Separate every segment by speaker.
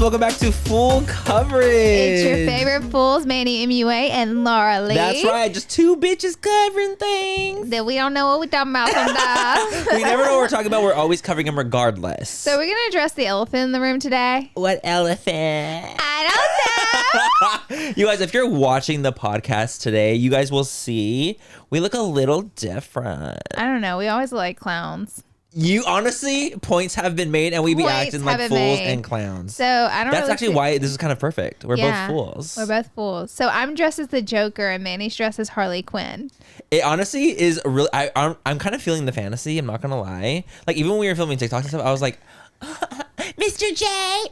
Speaker 1: welcome back to Full Coverage.
Speaker 2: It's your favorite fools, Manny, MUA, and Laura Lee.
Speaker 1: That's right, just two bitches covering things.
Speaker 2: That we don't know what we're talking about sometimes.
Speaker 1: We never know what we're talking about. We're always covering them regardless.
Speaker 2: So we're going to address the elephant in the room today.
Speaker 1: What elephant?
Speaker 2: I don't know.
Speaker 1: You guys, if you're watching the podcast today, you guys will see we look a little different.
Speaker 2: I don't know. We always like clowns.
Speaker 1: You honestly, points have been made, and we be acting like fools and clowns.
Speaker 2: So I don't.
Speaker 1: That's actually why this is kind of perfect. We're both fools.
Speaker 2: We're both fools. So I'm dressed as the Joker, and Manny's dressed as Harley Quinn.
Speaker 1: It honestly is really. I'm kind of feeling the fantasy. I'm not gonna lie. Like even when we were filming TikToks and stuff, I was like, Mr. J.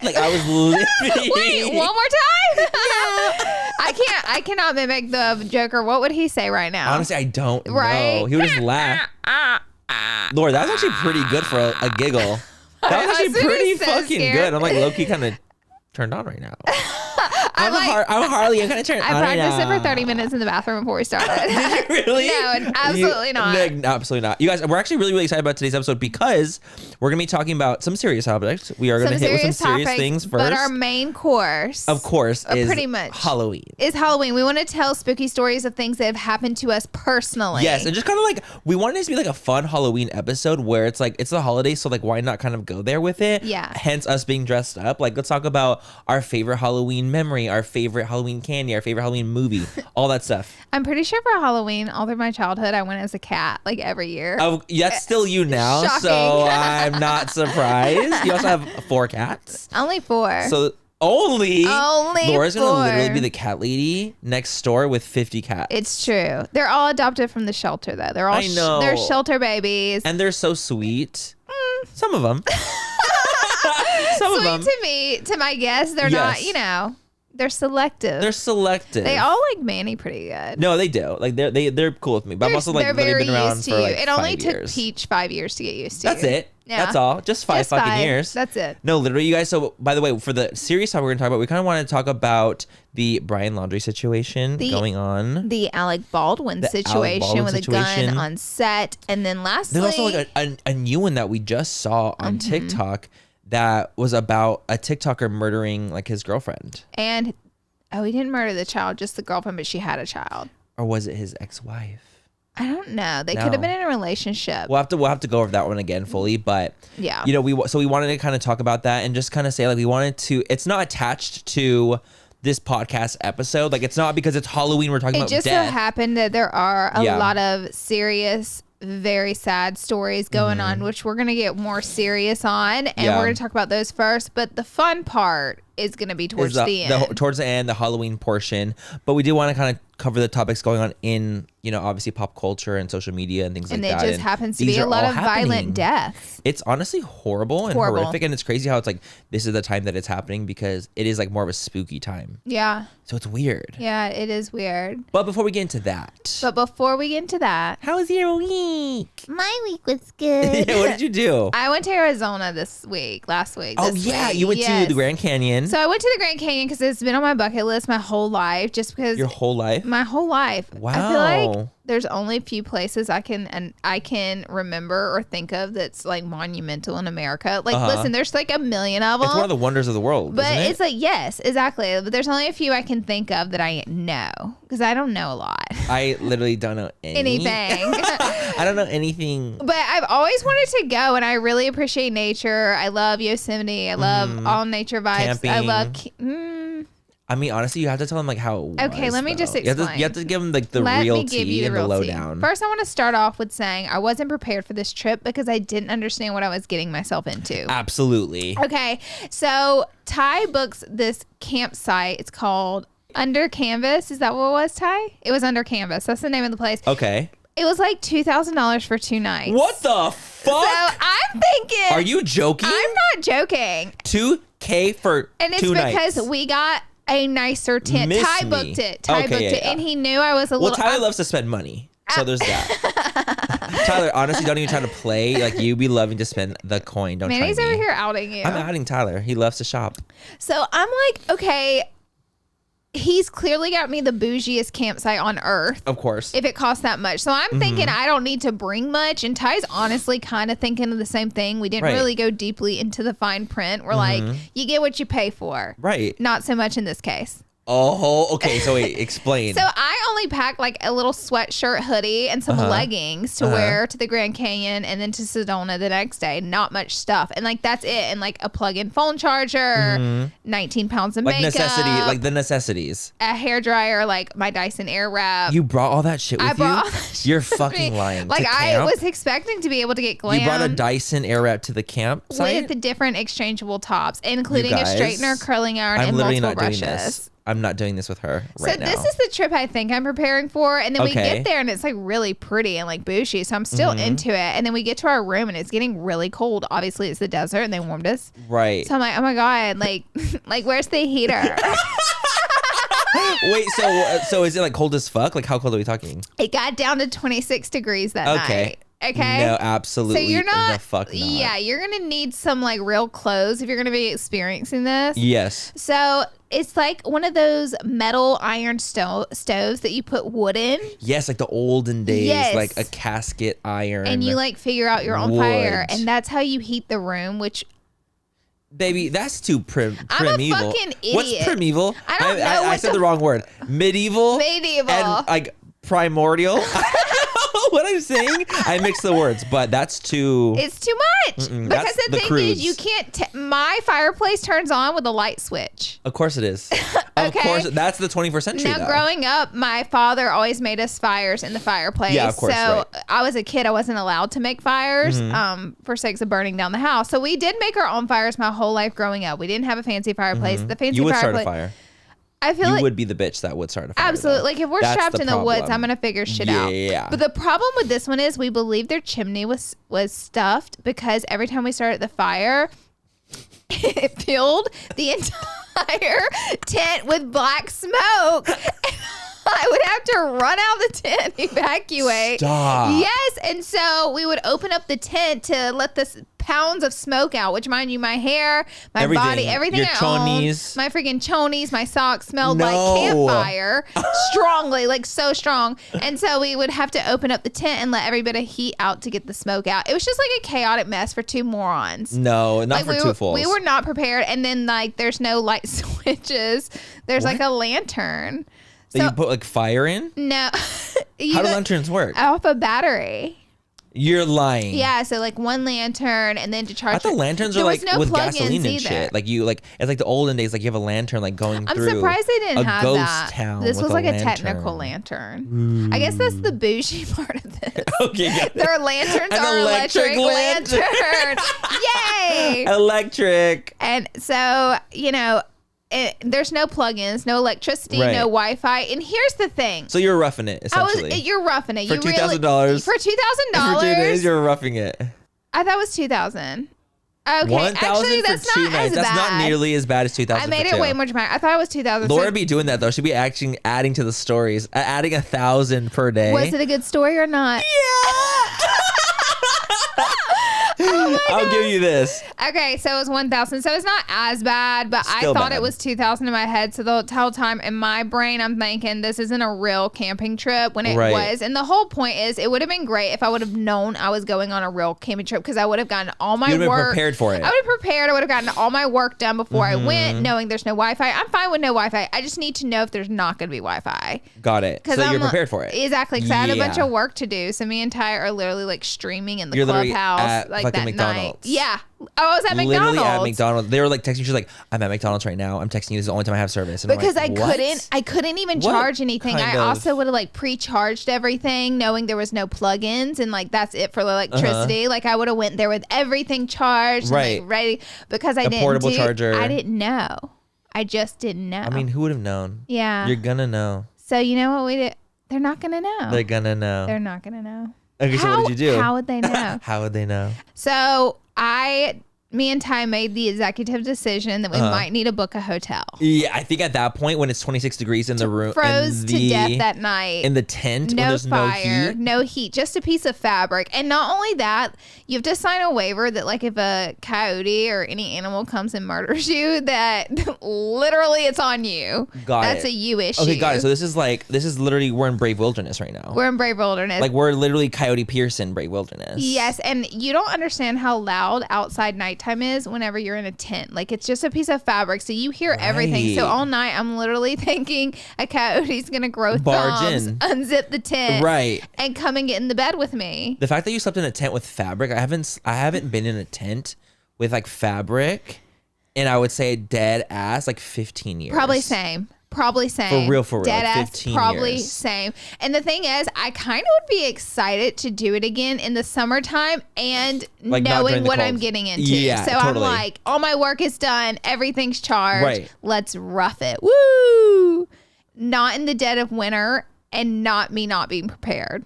Speaker 1: Like I was living.
Speaker 2: Wait, one more time? No. I cannot mimic the Joker. What would he say right now?
Speaker 1: Honestly, I don't know. He would just laugh. Lord, that was actually pretty good for a giggle. That was actually pretty fucking good. I'm like low-key kind of turned on right now. I'm Harley. I'm kind of turned on.
Speaker 2: I practiced it for 30 minutes in the bathroom before we started.
Speaker 1: Did you really?
Speaker 2: No, absolutely not.
Speaker 1: No, absolutely not. You guys, we're actually really, really excited about today's episode because we're going to be talking about some serious subjects. We are going to hit with some serious things first.
Speaker 2: But our main course,
Speaker 1: of course, is
Speaker 2: pretty much
Speaker 1: Halloween.
Speaker 2: Is Halloween. We want to tell spooky stories of things that have happened to us personally.
Speaker 1: Yes, and just kind of like, we wanted it to be like a fun Halloween episode where it's like, it's the holidays, so like, why not kind of go there with it?
Speaker 2: Yeah.
Speaker 1: Hence us being dressed up. Like, let's talk about our favorite Halloween memory, our favorite Halloween candy, our favorite Halloween movie, all that stuff.
Speaker 2: I'm pretty sure for Halloween, all through my childhood, I went as a cat, like every year.
Speaker 1: Oh, that's still you now,
Speaker 2: Shocking.
Speaker 1: so I'm not surprised. You also have 4 cats.
Speaker 2: Only 4.
Speaker 1: So only Laura's
Speaker 2: 4.
Speaker 1: gonna literally be the cat lady next door with 50 cats.
Speaker 2: It's true. They're all adopted from the shelter, though. They're all
Speaker 1: I know.
Speaker 2: They're shelter babies.
Speaker 1: And they're so sweet. Some of them. Some
Speaker 2: Sweet
Speaker 1: of them.
Speaker 2: to me, to my guests, they're not, they're selective.
Speaker 1: They're selective.
Speaker 2: They all like Manny pretty good.
Speaker 1: No, they do. Like they're cool with me. But I'm also like literally been around for like 5 years.
Speaker 2: It only took Peach 5 years to get used to.
Speaker 1: That's it. Yeah. That's all. Just 5 fucking years.
Speaker 2: That's it.
Speaker 1: No, literally, you guys. So, by the way, for the serious stuff we're going to talk about, we kind of want to talk about the Brian Laundrie situation going on.
Speaker 2: The Alec Baldwin situation with a gun on set. And then lastly,
Speaker 1: there's also like a new one that we just saw on TikTok that was about a TikToker murdering like his girlfriend.
Speaker 2: And, he didn't murder the child, just the girlfriend, but she had a child.
Speaker 1: Or was it his ex-wife?
Speaker 2: I don't know. They could have been in a relationship.
Speaker 1: We'll have to go over that one again fully, but
Speaker 2: yeah,
Speaker 1: we wanted to kind of talk about that and just kind of say like we wanted to. It's not attached to this podcast episode. Like it's not because it's Halloween. We're talking about death.
Speaker 2: It just so happened that there are a lot of serious, very sad stories going on, which we're gonna get more serious on, and we're gonna talk about those first. But the fun part is gonna be towards the end.
Speaker 1: Towards the end, the Halloween portion. But we do want to kind of cover the topics going on in, obviously pop culture and social media and things like that.
Speaker 2: And it just happens to be a lot of violent deaths.
Speaker 1: It's honestly horrible and horrific. And it's crazy how it's like, this is the time that it's happening because it is like more of a spooky time.
Speaker 2: Yeah.
Speaker 1: So it's weird.
Speaker 2: Yeah, it is weird.
Speaker 1: But before we get into that.
Speaker 2: How
Speaker 1: was your week?
Speaker 2: My week was good.
Speaker 1: Yeah, what did you do?
Speaker 2: I went to Arizona last week.
Speaker 1: You went to the Grand Canyon.
Speaker 2: So I went to the Grand Canyon because it's been on my bucket list my whole life. Just because.
Speaker 1: Your whole life?
Speaker 2: My whole life.
Speaker 1: Wow.
Speaker 2: I feel like there's only a few places I can remember or think of that's like monumental in America. Like, listen, there's like a million of them.
Speaker 1: It's one of the wonders of the world,
Speaker 2: but
Speaker 1: isn't it?
Speaker 2: It's like, yes, exactly. But there's only a few I can think of that I know because I don't know a lot.
Speaker 1: I literally don't know anything. I don't know anything.
Speaker 2: But I've always wanted to go, and I really appreciate nature. I love Yosemite. I love all nature vibes.
Speaker 1: Camping.
Speaker 2: I love.
Speaker 1: I mean, honestly, you have to tell them like how it was.
Speaker 2: Okay, let me just explain.
Speaker 1: You have to give them like the real tea and the lowdown.
Speaker 2: First, I want to start off with saying I wasn't prepared for this trip because I didn't understand what I was getting myself into.
Speaker 1: Absolutely.
Speaker 2: Okay, so Ty books this campsite. It's called Under Canvas. Is that what it was, Ty? It was Under Canvas. That's the name of the place.
Speaker 1: Okay.
Speaker 2: It was like $2,000 for 2 nights.
Speaker 1: What the fuck?
Speaker 2: So I'm thinking.
Speaker 1: Are you joking?
Speaker 2: I'm not joking.
Speaker 1: $2,000 for 2 nights.
Speaker 2: And it's because we got a nicer tent. Ty booked it. Ty booked it. And he knew I was a little.
Speaker 1: Well, Tyler loves to spend money. So there's that. Tyler, honestly, don't even try to play. Like, you be loving to spend the coin. Don't
Speaker 2: Manny's
Speaker 1: try me.
Speaker 2: over here outing you.
Speaker 1: I'm outing Tyler. He loves to shop.
Speaker 2: So I'm like, okay, he's clearly got me the bougiest campsite on earth.
Speaker 1: Of course.
Speaker 2: If it costs that much. So I'm thinking I don't need to bring much. And Ty's honestly kind of thinking of the same thing. We didn't really go deeply into the fine print. We're like, you get what you pay for.
Speaker 1: Right.
Speaker 2: Not so much in this case.
Speaker 1: Oh, okay. So wait, explain.
Speaker 2: So I only packed like a little sweatshirt, hoodie, and some leggings to wear to the Grand Canyon and then to Sedona the next day. Not much stuff. And like, that's it. And like a plug-in phone charger, 19 pounds of makeup.
Speaker 1: Like the necessities.
Speaker 2: A hairdryer, like my Dyson Airwrap.
Speaker 1: You brought all that shit with you?
Speaker 2: I brought all that shit.
Speaker 1: You're fucking lying.
Speaker 2: Like I was expecting to be able to get glam.
Speaker 1: You brought a Dyson Airwrap to the campsite?
Speaker 2: With the different exchangeable tops, including a straightener, curling iron, and multiple brushes.
Speaker 1: I'm not doing this with her right now.
Speaker 2: So this is the trip I think I'm preparing for. And then we get there and it's like really pretty and like bougie. So I'm still into it. And then we get to our room and it's getting really cold. Obviously it's the desert and they warmed us.
Speaker 1: Right.
Speaker 2: So I'm like, oh my God, like where's the heater?
Speaker 1: Wait, so is it like cold as fuck? Like how cold are we talking?
Speaker 2: It got down to 26 degrees that night. Okay.
Speaker 1: No, absolutely.
Speaker 2: So you're not.
Speaker 1: The fuck not.
Speaker 2: Yeah, you're gonna need some like real clothes if you're gonna be experiencing this.
Speaker 1: Yes.
Speaker 2: So it's like one of those metal iron stoves that you put wood in.
Speaker 1: Yes, like the olden days, like a casket iron.
Speaker 2: And you like figure out your own fire, and that's how you heat the room. Which,
Speaker 1: baby, that's too primeval.
Speaker 2: I'm a fucking idiot.
Speaker 1: What's primeval?
Speaker 2: I don't know.
Speaker 1: I said the wrong word. Medieval. And like primordial. What I'm saying, I mix the words, but that's too.
Speaker 2: It's too much because the thing is, you can't. My fireplace turns on with a light switch.
Speaker 1: Of course it is. Of course, that's the 21st century.
Speaker 2: Now, growing up, my father always made us fires in the fireplace.
Speaker 1: Yeah, of course.
Speaker 2: So I was a kid; I wasn't allowed to make fires for sakes of burning down the house. So we did make our own fires my whole life growing up. We didn't have a fancy fireplace. The fancy
Speaker 1: you would
Speaker 2: fireplace.
Speaker 1: Start a fire.
Speaker 2: I feel
Speaker 1: you
Speaker 2: like
Speaker 1: would be the bitch that would start a fire.
Speaker 2: Absolutely.
Speaker 1: Though.
Speaker 2: Like if we're trapped in the woods, I'm gonna figure shit out.
Speaker 1: Yeah.
Speaker 2: But the problem with this one is we believe their chimney was stuffed because every time we started the fire, it filled the entire tent with black smoke. I would have to run out the tent, evacuate.
Speaker 1: Stop.
Speaker 2: Yes, and so we would open up the tent to let this pounds of smoke out, which mind you, my hair, my body, everything
Speaker 1: your
Speaker 2: I
Speaker 1: chonies.
Speaker 2: owned, my freaking chonies, my socks smelled like campfire strongly, like so strong. And so we would have to open up the tent and let every bit of heat out to get the smoke out. It was just like a chaotic mess for two morons.
Speaker 1: No, not
Speaker 2: like
Speaker 1: for two fools.
Speaker 2: We were not prepared. And then like there's no light switches. There's like a lantern.
Speaker 1: So you put like fire in?
Speaker 2: No.
Speaker 1: How do lanterns work?
Speaker 2: Off a battery.
Speaker 1: You're lying.
Speaker 2: Yeah, so like one lantern and then to charge.
Speaker 1: I thought lanterns are like with gasoline and shit. Like you like it's like the olden days. Like you have a lantern like going through.
Speaker 2: I'm surprised they didn't have
Speaker 1: ghost
Speaker 2: that.
Speaker 1: Town
Speaker 2: this was like a
Speaker 1: lantern.
Speaker 2: technical lantern. I guess that's the bougie part of this.
Speaker 1: Okay, got it.
Speaker 2: Their lanterns are electric lanterns. Yay!
Speaker 1: Electric.
Speaker 2: And so there's no plugins, no electricity, no Wi-Fi. And here's the thing.
Speaker 1: So you're roughing it, essentially.
Speaker 2: You're roughing it.
Speaker 1: For $2,000.
Speaker 2: For $2,000.
Speaker 1: For 2 days, you're roughing it.
Speaker 2: I thought it was $2,000. Okay,
Speaker 1: 1,000
Speaker 2: actually,
Speaker 1: for
Speaker 2: that's
Speaker 1: 2
Speaker 2: not
Speaker 1: nights.
Speaker 2: as
Speaker 1: That's
Speaker 2: bad.
Speaker 1: not nearly as bad as 2,000.
Speaker 2: I made it way more dramatic. I thought it was 2,000.
Speaker 1: Laura be doing that though. She'd be actually adding to the stories, adding 1,000 per day.
Speaker 2: Was it a good story or not?
Speaker 1: Yeah. I'll give you this.
Speaker 2: Okay, so it was 1,000. So it's not as bad, but
Speaker 1: Still
Speaker 2: I thought
Speaker 1: bad.
Speaker 2: it was 2,000 in my head. So the whole time in my brain, I'm thinking this isn't a real camping trip when it was. And the whole point is it would have been great if I would have known I was going on a real camping trip because I would have gotten all my
Speaker 1: You'd have
Speaker 2: work.
Speaker 1: been prepared for it.
Speaker 2: I would have prepared. I would have gotten all my work done before I went, knowing there's no Wi-Fi. I'm fine with no Wi-Fi. I just need to know if there's not going to be Wi-Fi.
Speaker 1: Got it. So you're prepared for it.
Speaker 2: Exactly. Because I had a bunch of work to do. So me and Ty are literally like streaming in the
Speaker 1: You're
Speaker 2: clubhouse like that
Speaker 1: McDonald's.
Speaker 2: night. Yeah. Oh, I was at McDonald's.
Speaker 1: Literally at McDonald's. They were like texting. She's like, "I'm at McDonald's right now. I'm texting you. This is the only time I have service." And
Speaker 2: because
Speaker 1: I'm like,
Speaker 2: I couldn't even charge anything. I also would have like pre-charged everything, knowing there was no plugins and like that's it for the electricity. Like I would have went there with everything charged, and, like, ready because I didn't
Speaker 1: portable charger.
Speaker 2: I didn't know. I just didn't know.
Speaker 1: I mean, who would have known?
Speaker 2: Yeah,
Speaker 1: you're gonna know.
Speaker 2: So you know what we did? They're not gonna know.
Speaker 1: They're gonna know.
Speaker 2: They're not gonna know.
Speaker 1: Okay, so what did you do?
Speaker 2: How would they know?
Speaker 1: How would they know?
Speaker 2: So I me and Ty made the executive decision that we might need to book a hotel.
Speaker 1: Yeah, I think at that point when it's 26 degrees in the room,
Speaker 2: froze to death that night
Speaker 1: in the tent,
Speaker 2: no
Speaker 1: when there's
Speaker 2: fire,
Speaker 1: no
Speaker 2: heat, just a piece of fabric. And not only that, you have to sign a waiver that like if a coyote or any animal comes and murders you, that literally it's on you. That's a you issue.
Speaker 1: Okay, got it. So this is literally, we're in Brave Wilderness right now.
Speaker 2: We're in Brave Wilderness.
Speaker 1: Like we're literally Coyote Pearson, Brave Wilderness.
Speaker 2: Yes, and you don't understand how loud outside nighttime is whenever you're in a tent. Like it's just a piece of fabric, so you hear everything. So all night I'm literally thinking a coyote's gonna grow thumbs, unzip the tent, and come and get in the bed with me.
Speaker 1: The fact that you slept in a tent with fabric, I haven't been in a tent with like fabric, and I would say dead ass like 15 years.
Speaker 2: Probably same.
Speaker 1: For real.
Speaker 2: Dead
Speaker 1: like
Speaker 2: ass,
Speaker 1: 15
Speaker 2: probably
Speaker 1: years.
Speaker 2: same. And the thing is, I kind of would be excited to do it again in the summertime and like knowing what I'm getting into.
Speaker 1: Yeah,
Speaker 2: so
Speaker 1: totally.
Speaker 2: I'm like, all my work is done. Everything's charged.
Speaker 1: Right.
Speaker 2: Let's rough it. Woo! Not in the dead of winter and not being prepared.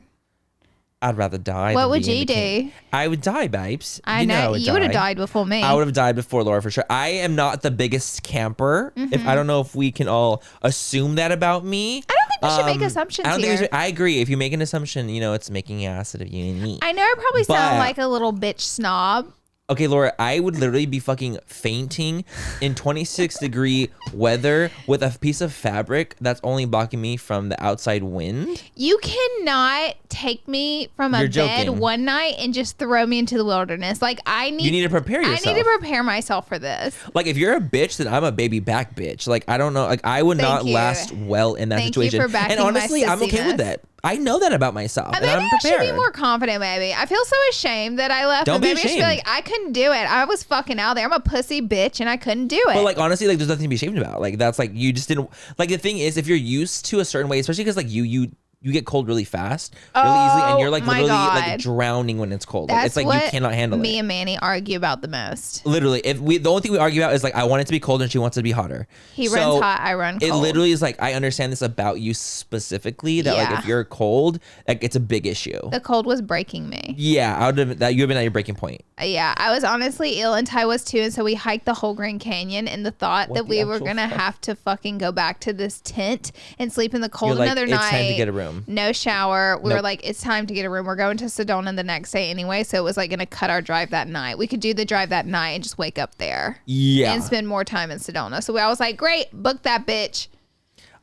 Speaker 1: I'd rather die.
Speaker 2: What would you do?
Speaker 1: I would die, babes.
Speaker 2: I know. You would have died before me.
Speaker 1: I would have died before Laura for sure. I am not the biggest camper. If I don't know if we can all assume that about me.
Speaker 2: I don't think we should make assumptions here.
Speaker 1: I agree. If you make an assumption, it's making an ass out of you and me.
Speaker 2: I know I probably sound like a little bitch snob.
Speaker 1: Okay, Laura, I would literally be fucking fainting in 26-degree weather with a piece of fabric that's only blocking me from the outside wind.
Speaker 2: You cannot take me from a bed one night and just throw me into the wilderness. Like you need
Speaker 1: to prepare yourself.
Speaker 2: I need to prepare myself for this.
Speaker 1: Like if you're a bitch, then I'm a baby back bitch. Like I don't know. Like I would not last well in that situation.
Speaker 2: Thank you for backing
Speaker 1: and honestly,
Speaker 2: my
Speaker 1: I'm okay with that. I know that about myself.
Speaker 2: Maybe
Speaker 1: and I'm prepared.
Speaker 2: I should be more confident, maybe. I feel so ashamed that I left.
Speaker 1: Don't be
Speaker 2: ashamed. I should be like, I couldn't do it. I was fucking out there. I'm a pussy bitch and I couldn't do it.
Speaker 1: But like honestly, like there's nothing to be ashamed about. Like that's like you just didn't like the thing is if you're used to a certain way, especially because like you get cold really fast, really easily, and you're like literally like drowning when it's cold. Like, it's like you cannot handle it.
Speaker 2: Me and Manny argue about the most.
Speaker 1: Literally, the only thing we argue about is like I want it to be cold and she wants it to be hotter.
Speaker 2: He runs hot, I run cold.
Speaker 1: It literally is like I understand this about you specifically that like if you're cold, like it's a big issue.
Speaker 2: The cold was breaking me.
Speaker 1: Yeah, you have been at your breaking point.
Speaker 2: Yeah, I was honestly ill and Ty was too, and so we hiked the whole Grand Canyon in the thought that we were gonna have to fucking go back to this tent and sleep in the cold another night.
Speaker 1: It's time to get a room.
Speaker 2: No shower. We were like, it's time to get a room. We're going to Sedona the next day anyway, so it was like gonna cut our drive that night. We could do the drive that night and just wake up there.
Speaker 1: Yeah.
Speaker 2: And spend more time in Sedona. So I was like, great, book that bitch.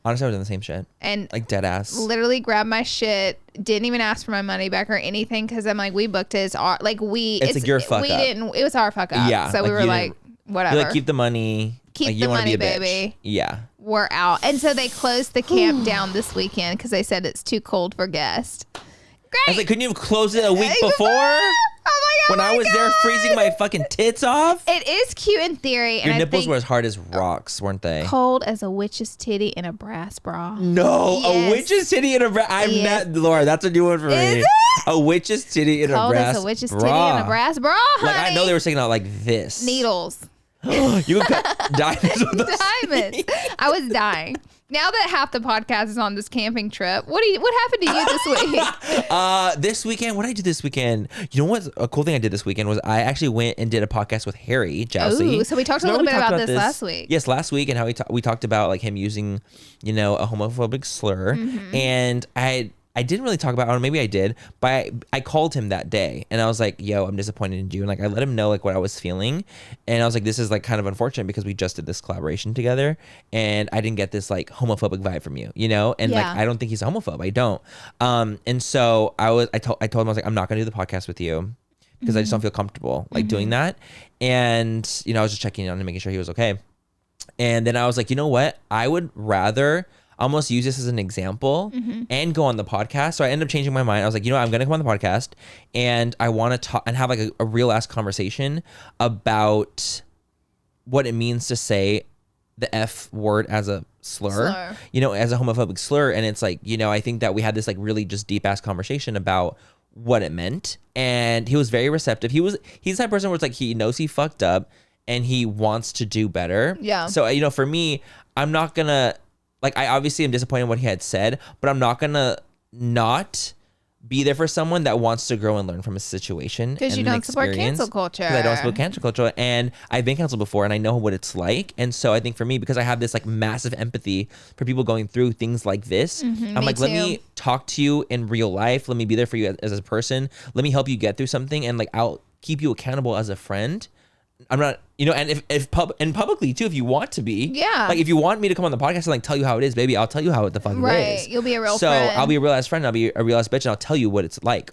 Speaker 1: Honestly, I was doing the same shit.
Speaker 2: And
Speaker 1: like dead ass.
Speaker 2: Literally grabbed my shit. Didn't even ask for my money back or anything because I'm like, we booked it. It's like your fuck up. It was our fuck up.
Speaker 1: Yeah.
Speaker 2: So we were like, whatever.
Speaker 1: You're like, keep the money.
Speaker 2: Keep the money, baby.
Speaker 1: Yeah.
Speaker 2: We're out. And so they closed the camp down this weekend because they said it's too cold for guests. Great.
Speaker 1: I was like, couldn't you have closed it a week before?
Speaker 2: Oh my God.
Speaker 1: When I was there freezing my fucking tits off.
Speaker 2: It is cute in theory.
Speaker 1: Your nipples were as hard as rocks, weren't they?
Speaker 2: Cold as a witch's titty in a brass bra.
Speaker 1: No, yes. A witch's titty in a brass. I'm not, Laura. That's a new one for me. A witch's titty in a brass bra. Cold as a witch's titty in a brass bra. Honey. Like I know they were sticking out like this.
Speaker 2: Needles.
Speaker 1: You could cut diamonds with those.
Speaker 2: Diamonds. I was dying. Now that half the podcast is on this camping trip, what happened to you this week?
Speaker 1: This weekend, what did I do this weekend? You know what? A cool thing I did this weekend was I actually went and did a podcast with Harry Jousey.
Speaker 2: Ooh, so we talked a little bit about this last week.
Speaker 1: Yes, last week, and how we talked about like him using, a homophobic slur, and I didn't really talk about it, or maybe I did, but I called him that day and I was like, yo, I'm disappointed in you. And like, I let him know like what I was feeling. And I was like, this is like kind of unfortunate because we just did this collaboration together and I didn't get this like homophobic vibe from you, And like, I don't think he's a homophobe. I don't. And so I told him, I was like, I'm not going to do the podcast with you because I just don't feel comfortable like doing that. And, I was just checking in on him, making sure he was okay. And then I was like, you know what? I would rather almost use this as an example and go on the podcast. So I ended up changing my mind. I was like, I'm going to come on the podcast and I want to talk and have like a real ass conversation about what it means to say the F word as a slur, as a homophobic slur. And it's like, I think that we had this like really just deep ass conversation about what it meant. And he was very receptive. He's the type of person where it's like, he knows he fucked up and he wants to do better.
Speaker 2: Yeah.
Speaker 1: So, for me, I'm not going to, like, I obviously am disappointed in what he had said, but I'm not going to not be there for someone that wants to grow and learn from a situation.
Speaker 2: Because you don't support cancel culture.
Speaker 1: Because I don't support cancel culture. And I've been canceled before and I know what it's like. And so I think for me, because I have this like massive empathy for people going through things like this, I'm like, let me talk to you in real life. Let me be there for you as a person. Let me help you get through something. And like, I'll keep you accountable as a friend. I'm not, and if publicly too, if you want to be, like if you want me to come on the podcast and like tell you how it is, baby, I'll tell you how the fuck it is.
Speaker 2: Right, you'll be a real
Speaker 1: friend.
Speaker 2: So
Speaker 1: I'll be a real ass friend. I'll be a real ass bitch, and I'll tell you what it's like.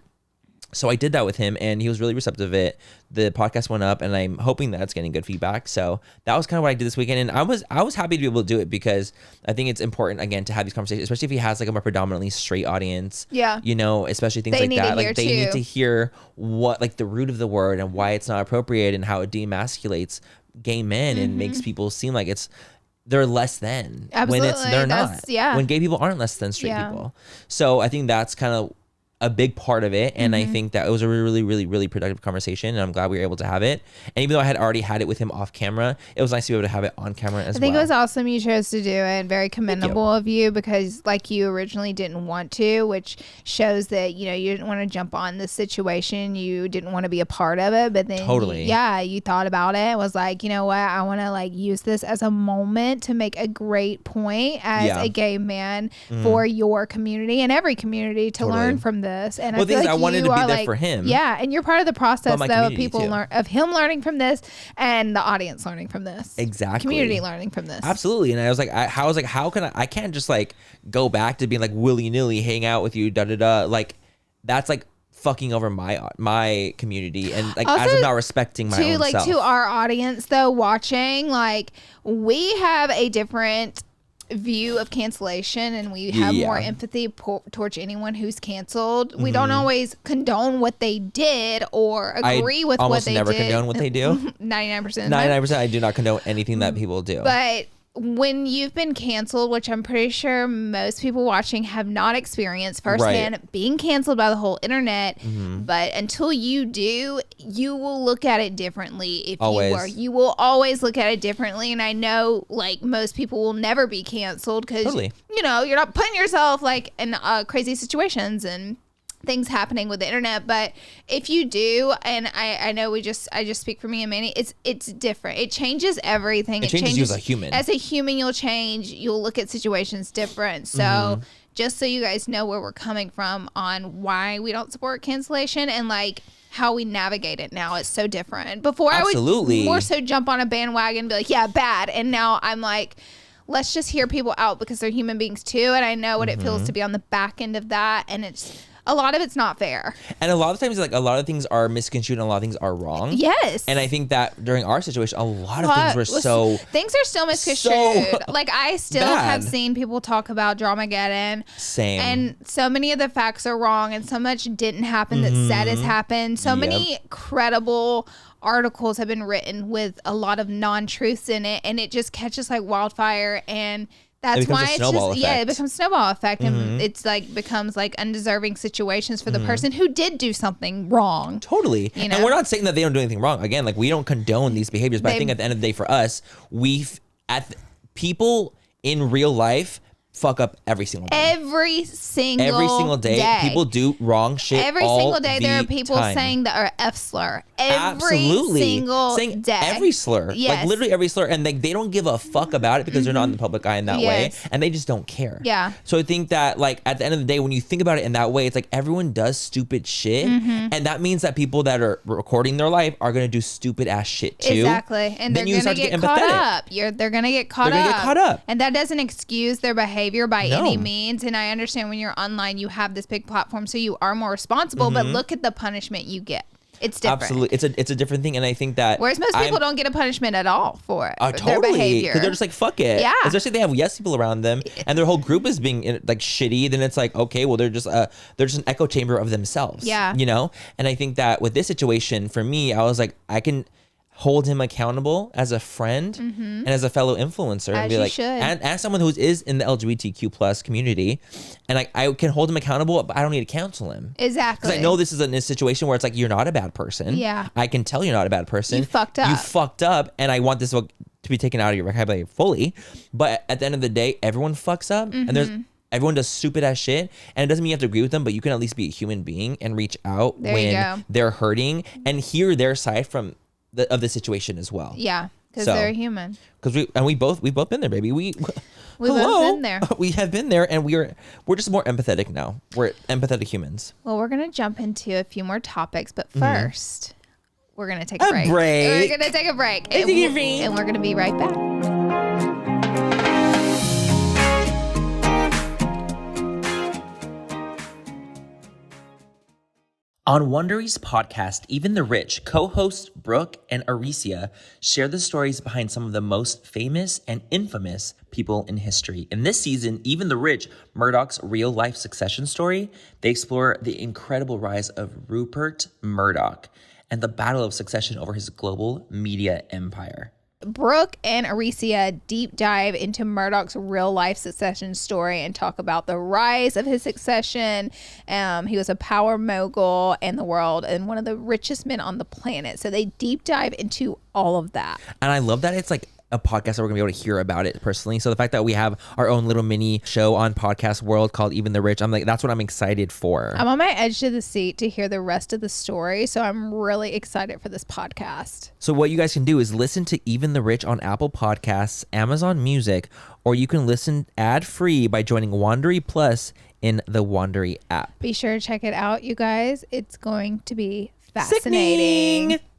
Speaker 1: So I did that with him, and he was really receptive of it. The podcast went up, and I'm hoping that it's getting good feedback. So that was kind of what I did this weekend, and I was happy to be able to do it because I think it's important again to have these conversations, especially if he has like a more predominantly straight audience. Yeah, especially things like that. Like they need to hear what like the root of the word and why it's not appropriate and how it demasculates gay men and makes people seem like they're less than.
Speaker 2: Absolutely.
Speaker 1: When they're not. Yeah. When gay people aren't less than straight people. So I think that's kind of a big part of it, and I think that it was a really, really, really productive conversation, and I'm glad we were able to have it. And even though I had already had it with him off camera, it was nice to be able to have it on camera as well.
Speaker 2: I think it was awesome you chose to do it. Very commendable of you, because like you originally didn't want to, which shows that you didn't want to jump on the situation, you didn't want to be a part of it, but then you thought about it and was like, you know what, I want to like use this as a moment to make a great point as a gay man for your community and every community to learn from this. And I feel like I wanted to be there for him. Yeah, and you're part of the process though of people of him learning from this and the audience learning from this.
Speaker 1: Exactly.
Speaker 2: Community learning from this.
Speaker 1: Absolutely. And I was like, how can I can't just like go back to being like willy-nilly hang out with you, like that's like fucking over my community and like also, as I'm not respecting my own self.
Speaker 2: To our audience though watching, like we have a different view of cancellation and we have more empathy towards anyone who's canceled. We don't always condone what they did or agree with what they did.
Speaker 1: I almost never condone what they do.
Speaker 2: 99%.
Speaker 1: I do not condone anything that people do.
Speaker 2: But when you've been canceled, which I'm pretty sure most people watching have not experienced firsthand, being canceled by the whole internet, but until you do, you will look at it differently. If you will always look at it differently. And I know like most people will never be canceled because you're not putting yourself like in crazy situations and things happening with the internet. But if you do, and I know I just speak for me and Manny, it's different. It changes everything.
Speaker 1: It changes you as a human.
Speaker 2: As a human, you'll change. You'll look at situations different. So just so you guys know where we're coming from on why we don't support cancellation and like how we navigate it now is so different. Before I would more so jump on a bandwagon and be like, yeah, bad. And now I'm like, let's just hear people out because they're human beings too. And I know what it feels to be on the back end of that. And a lot of it's not fair.
Speaker 1: And a lot of times, like, a lot of things are misconstrued and a lot of things are wrong.
Speaker 2: Yes.
Speaker 1: And I think that during our situation, a lot of things were so...
Speaker 2: Things are still misconstrued. Like, I still have seen people talk about Dramageddon.
Speaker 1: Same.
Speaker 2: And so many of the facts are wrong and so much didn't happen that said has happened. So many credible articles have been written with a lot of non-truths in it. And it just catches like wildfire and... That's why it's just, it becomes a snowball effect and it's like becomes like undeserving situations for the person who did do something wrong.
Speaker 1: Totally. And we're not saying that they don't do anything wrong. Again, like we don't condone these behaviors, but I think at the end of the day for us, people in real life fuck up every single day.
Speaker 2: Every single day.
Speaker 1: People do wrong shit.
Speaker 2: Every single day there are people saying the F slur. Every single day.
Speaker 1: Every slur.
Speaker 2: Yes.
Speaker 1: Like literally every slur. And like they don't give a fuck about it because they're not in the public eye in that way. And they just don't care.
Speaker 2: Yeah.
Speaker 1: So I think that like at the end of the day, when you think about it in that way, it's like everyone does stupid shit. And that means that people that are recording their life are going to do stupid ass shit too.
Speaker 2: Exactly. And then they're going to get caught up. They're going to get caught up. And that doesn't excuse their behavior by any means. And I understand when you're online, you have this big platform, so you are more responsible, but look at the punishment you get. It's different.
Speaker 1: Absolutely. It's a different thing. And I think that
Speaker 2: whereas most people don't get a punishment at all for it.
Speaker 1: Totally.
Speaker 2: Their behavior.
Speaker 1: Because they're just like, fuck it.
Speaker 2: Yeah.
Speaker 1: Especially if they have yes people around them and their whole group is being like shitty, then it's like, okay, well they're just an echo chamber of themselves.
Speaker 2: Yeah.
Speaker 1: And I think that with this situation, for me, I was like, I can hold him accountable as a friend and as a fellow influencer and be like, and as someone who is in the LGBTQ plus community, and I can hold him accountable, but I don't need to counsel him.
Speaker 2: Exactly.
Speaker 1: Because I know this is a situation where it's like, you're not a bad person.
Speaker 2: Yeah.
Speaker 1: I can tell you're not a bad person.
Speaker 2: You fucked up.
Speaker 1: You fucked up, and I want this to be taken out of your vocabulary fully. But at the end of the day, everyone fucks up, and everyone does stupid ass shit, and it doesn't mean you have to agree with them, but you can at least be a human being and reach out when they're hurting and hear their side from the situation as well.
Speaker 2: Yeah, because they're human.
Speaker 1: Because we both been there, baby. We've both been there. We have been there, and we're just more empathetic now. We're empathetic humans.
Speaker 2: Well, we're gonna jump into a few more topics, but first, we're gonna take a break. We're gonna take a break, and we're gonna be right back.
Speaker 1: On Wondery's podcast, Even the Rich, co-hosts Brooke and Aricia share the stories behind some of the most famous and infamous people in history. In this season, Even the Rich, Murdoch's real-life succession story, they explore the incredible rise of Rupert Murdoch and the battle of succession over his global media empire.
Speaker 2: Brooke and Aricia deep dive into Murdoch's real life succession story and talk about the rise of his succession. He was a power mogul in the world and one of the richest men on the planet. So they deep dive into all of that.
Speaker 1: And I love that it's like a podcast that we're gonna be able to hear about it personally. So the fact that we have our own little mini show on podcast world called Even the Rich, I'm like, that's what I'm excited for.
Speaker 2: I'm on my edge to the seat to hear the rest of the story. So I'm really excited for this podcast.
Speaker 1: So what you guys can do is listen to Even the Rich on Apple Podcasts, Amazon Music, or you can listen ad-free by joining Wondery Plus in the Wondery app.
Speaker 2: Be sure to check it out, you guys. It's going to be fascinating.
Speaker 1: Sickening.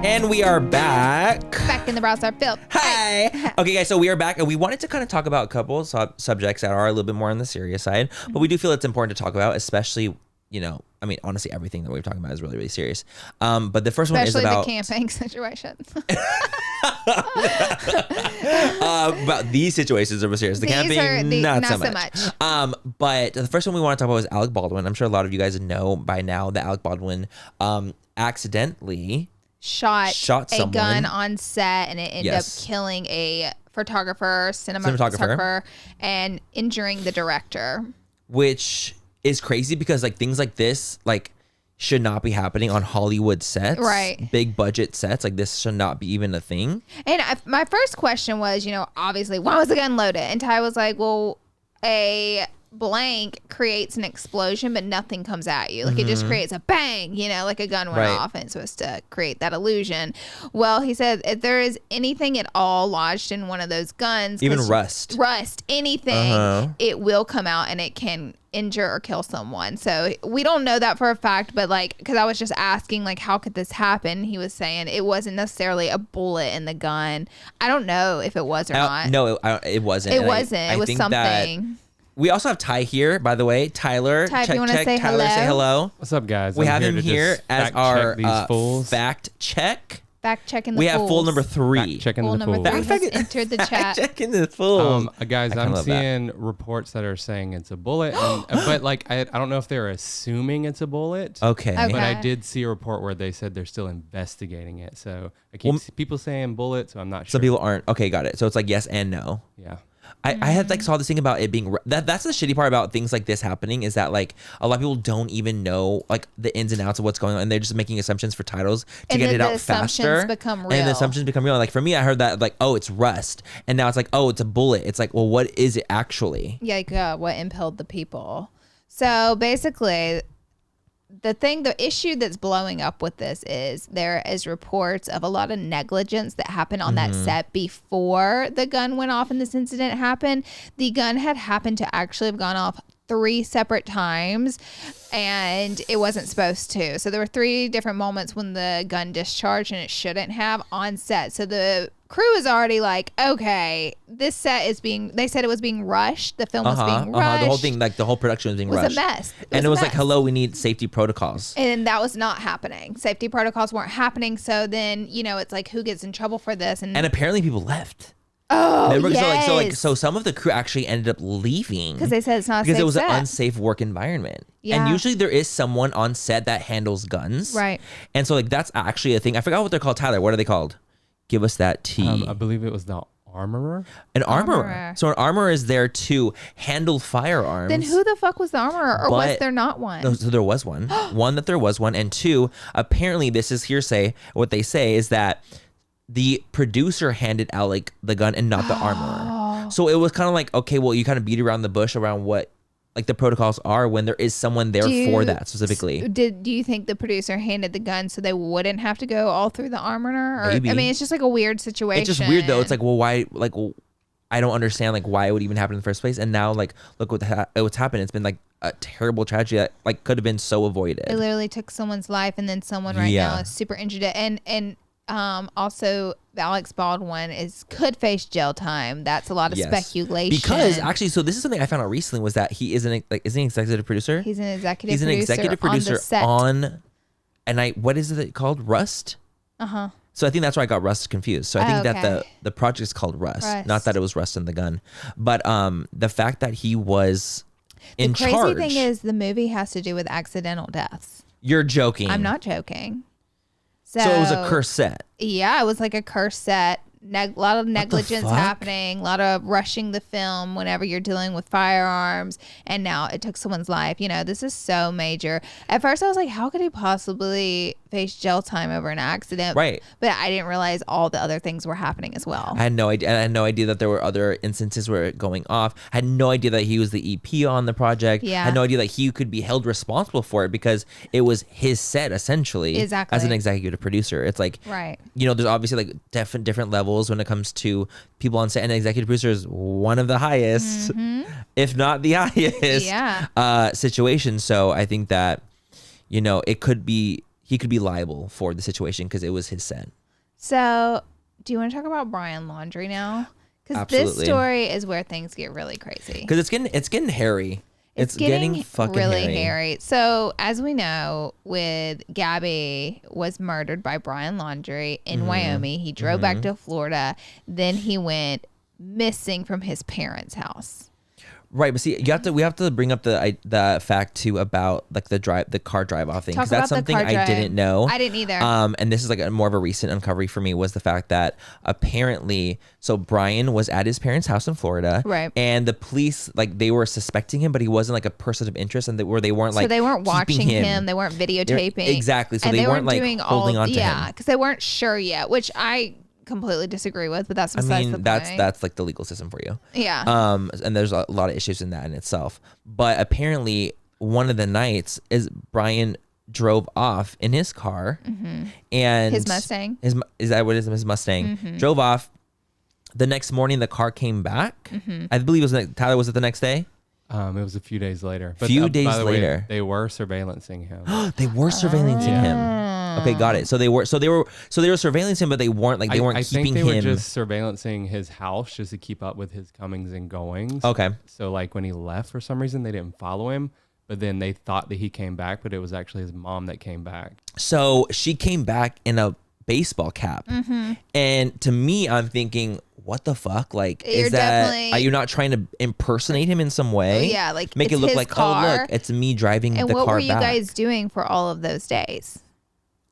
Speaker 1: And we are back.
Speaker 2: Back in the browser field.
Speaker 1: Hi. Okay, guys, so we are back, and we wanted to kind of talk about a couple of subjects that are a little bit more on the serious side, but we do feel it's important to talk about, especially, you know, I mean, honestly, everything that we're talking about is really, really serious. But the first one is about...
Speaker 2: Especially the camping situation.
Speaker 1: About these situations are serious. The camping, not so much. But the first one we want to talk about is Alec Baldwin. I'm sure a lot of you guys know by now that Alec Baldwin accidentally... shot
Speaker 2: a gun on set, and it ended up killing a cinematographer, and injuring the director. Which
Speaker 1: is crazy because like things like this like should not be happening on Hollywood sets.
Speaker 2: Right.
Speaker 1: Big budget sets. Like this should not be even a thing.
Speaker 2: And my first question was, you know, obviously, why was the gun loaded? And Ty was like, well, a blank creates an explosion, but nothing comes at you. Like it just creates a bang, you know, like a gun went off, and it's supposed to create that illusion. Well, he said if there is anything at all lodged in one of those guns,
Speaker 1: even rust,
Speaker 2: anything, it will come out and it can injure or kill someone. So we don't know that for a fact, but like, because I was just asking like, how could this happen? He was saying it wasn't necessarily a bullet in the gun. I don't know if it was or not.
Speaker 1: No, it wasn't.
Speaker 2: It wasn't. It was something.
Speaker 1: We also have Ty here, by the way. Tyler,
Speaker 2: if you want to say
Speaker 1: Tyler,
Speaker 2: hello.
Speaker 1: say hello.
Speaker 3: What's up, guys?
Speaker 1: We have him here as our fact check.
Speaker 2: Fact checking the fools.
Speaker 1: We have fool number 3.
Speaker 3: Fact checking the
Speaker 2: fools.
Speaker 3: fools.
Speaker 2: Fact entered the chat.
Speaker 1: Fact checking the fools.
Speaker 3: Guys, I'm seeing reports that are saying it's a bullet, but like I don't know if they're assuming it's a bullet.
Speaker 1: Okay.
Speaker 3: But I did see a report where they said they're still investigating it. So I keep people saying bullet, so I'm not sure.
Speaker 1: Some people aren't. Okay, got it. So it's like yes and no.
Speaker 3: Yeah.
Speaker 1: I had like saw this thing about it being that's the shitty part about things like this happening is that like a lot of people don't even know like the ins and outs of what's going on, and they're just making assumptions for titles to get it out faster.
Speaker 2: Become real.
Speaker 1: And the assumptions become real. Like for me, I heard that like, oh, it's rust, and now it's like, oh, it's a bullet. It's like, well, what is it actually?
Speaker 2: Yeah, like what impaled the people. So basically, the issue that's blowing up with this is there is reports of a lot of negligence that happened on that set before the gun went off and this incident happened. The gun had happened to actually have gone off 3 separate times, and it wasn't supposed to. So there were 3 different moments when the gun discharged, and it shouldn't have on set. So the crew is already like, okay, this set is they said it was being rushed. The film was being rushed.
Speaker 1: The whole thing, like the whole production was being rushed.
Speaker 2: It was a mess.
Speaker 1: And it was like, hello, we need safety protocols.
Speaker 2: And that was not happening. Safety protocols weren't happening. So then, you know, it's like, who gets in trouble for this? And
Speaker 1: apparently people left.
Speaker 2: Oh,
Speaker 1: remember?
Speaker 2: yes.
Speaker 1: So some of the crew actually ended up leaving
Speaker 2: because they said it's not a
Speaker 1: because
Speaker 2: safe
Speaker 1: it was
Speaker 2: set.
Speaker 1: an unsafe work environment.
Speaker 2: Yeah.
Speaker 1: And usually there is someone on set that handles guns.
Speaker 2: Right.
Speaker 1: And so like that's actually a thing. I forgot what they're called. Tyler, what are they called? Give us that tea.
Speaker 3: I believe it was the armorer?
Speaker 1: An armorer. So an armorer is there to handle firearms.
Speaker 2: Then who the fuck was the armorer? Or was there not one?
Speaker 1: So there was one. One, that there was one. And two, apparently this is hearsay. What they say is that the producer handed Alec the gun and not the armorer. So it was kind of like, okay, well, you kind of beat around the bush around what like the protocols are when there is someone there for that specifically.
Speaker 2: Do you think the producer handed the gun so they wouldn't have to go all through the armorer? Or,
Speaker 1: Maybe.
Speaker 2: I mean, it's just like a weird situation.
Speaker 1: It's just weird though. It's like, well, why? Like, well, I don't understand like why it would even happen in the first place. And now like, look what's happened. It's been like a terrible tragedy that like could have been so avoided.
Speaker 2: It literally took someone's life, and then someone now is super injured. And also Alec Baldwin could face jail time. That's a lot of speculation.
Speaker 1: Because actually, so this is something I found out recently was that he is an executive producer.
Speaker 2: He's an executive producer
Speaker 1: on the set. What is it called? Rust?
Speaker 2: Uh-huh.
Speaker 1: So I think that's why I got Rust confused. So I think that the project is called Rust, not that it was Rust in the gun. But the fact that he was in charge.
Speaker 2: The crazy thing is the movie has to do with accidental deaths.
Speaker 1: You're joking.
Speaker 2: I'm not joking. So
Speaker 1: it was a cursed set.
Speaker 2: Yeah, it was like a cursed set. A lot of negligence happening, a lot of rushing the film whenever you're dealing with firearms, and now it took someone's life. You know, this is so major. At first I was like, how could he possibly face jail time over an accident?
Speaker 1: Right.
Speaker 2: But I didn't realize all the other things were happening as well.
Speaker 1: I had no idea. I had no idea that there were other instances where it going off. I had no idea that he was the EP on the project.
Speaker 2: Yeah.
Speaker 1: I had no idea that he could be held responsible for it because it was his set essentially.
Speaker 2: Exactly.
Speaker 1: As an executive producer. It's like,
Speaker 2: right.
Speaker 1: You know, there's obviously like different levels when it comes to people on set, and executive producer is one of the highest, if not the highest situation. So I think that, you know, he could be liable for the situation because it was his set. So
Speaker 2: do you want to talk about Brian Laundrie now? Because
Speaker 1: Absolutely.
Speaker 2: this story is where things get really crazy.
Speaker 1: Because it's getting hairy. It's getting fucking
Speaker 2: really hairy. So as we know, with Gabby was murdered by Brian Laundrie in Wyoming. He drove back to Florida. Then he went missing from his parents' house.
Speaker 1: Right, but see, we have to bring up the fact too about like the car drive off thing, because that's something I didn't know.
Speaker 2: I didn't either.
Speaker 1: And this is like more of a recent uncovery for me, was the fact that apparently, so Brian was at his parents' house in Florida,
Speaker 2: right? And
Speaker 1: the police, like, they were suspecting him, but he wasn't like a person of interest, and they weren't like,
Speaker 2: so they weren't watching him, they weren't videotaping,
Speaker 1: exactly. So they weren't like holding on to him,
Speaker 2: yeah, because they weren't sure yet, which I completely disagree with, but that's besides the point.
Speaker 1: That's like the legal system for you.
Speaker 2: Yeah.
Speaker 1: And there's a lot of issues in that in itself. But apparently one of the nights is Brian drove off in his car, and
Speaker 2: his Mustang.
Speaker 1: Is that what it is? His Mustang drove off. The next morning, the car came back. I believe it was Tyler. Was it the next day?
Speaker 3: It was a few days later. But
Speaker 1: by the way,
Speaker 3: they were surveillancing him.
Speaker 1: They were surveillancing him. Okay, got it. So they were surveillancing him, but they weren't keeping him. I think
Speaker 3: they were just surveillancing his house just to keep up with his comings and goings.
Speaker 1: Okay.
Speaker 3: So like when he left, for some reason they didn't follow him, but then they thought that he came back, but it was actually his mom that came back.
Speaker 1: So she came back in a baseball cap, and to me, I'm thinking, what the fuck? Like, are you not trying to impersonate him in some way?
Speaker 2: Yeah, like
Speaker 1: make it look like,
Speaker 2: car.
Speaker 1: oh, look, it's me driving the car back.
Speaker 2: And what were you guys doing for all of those days?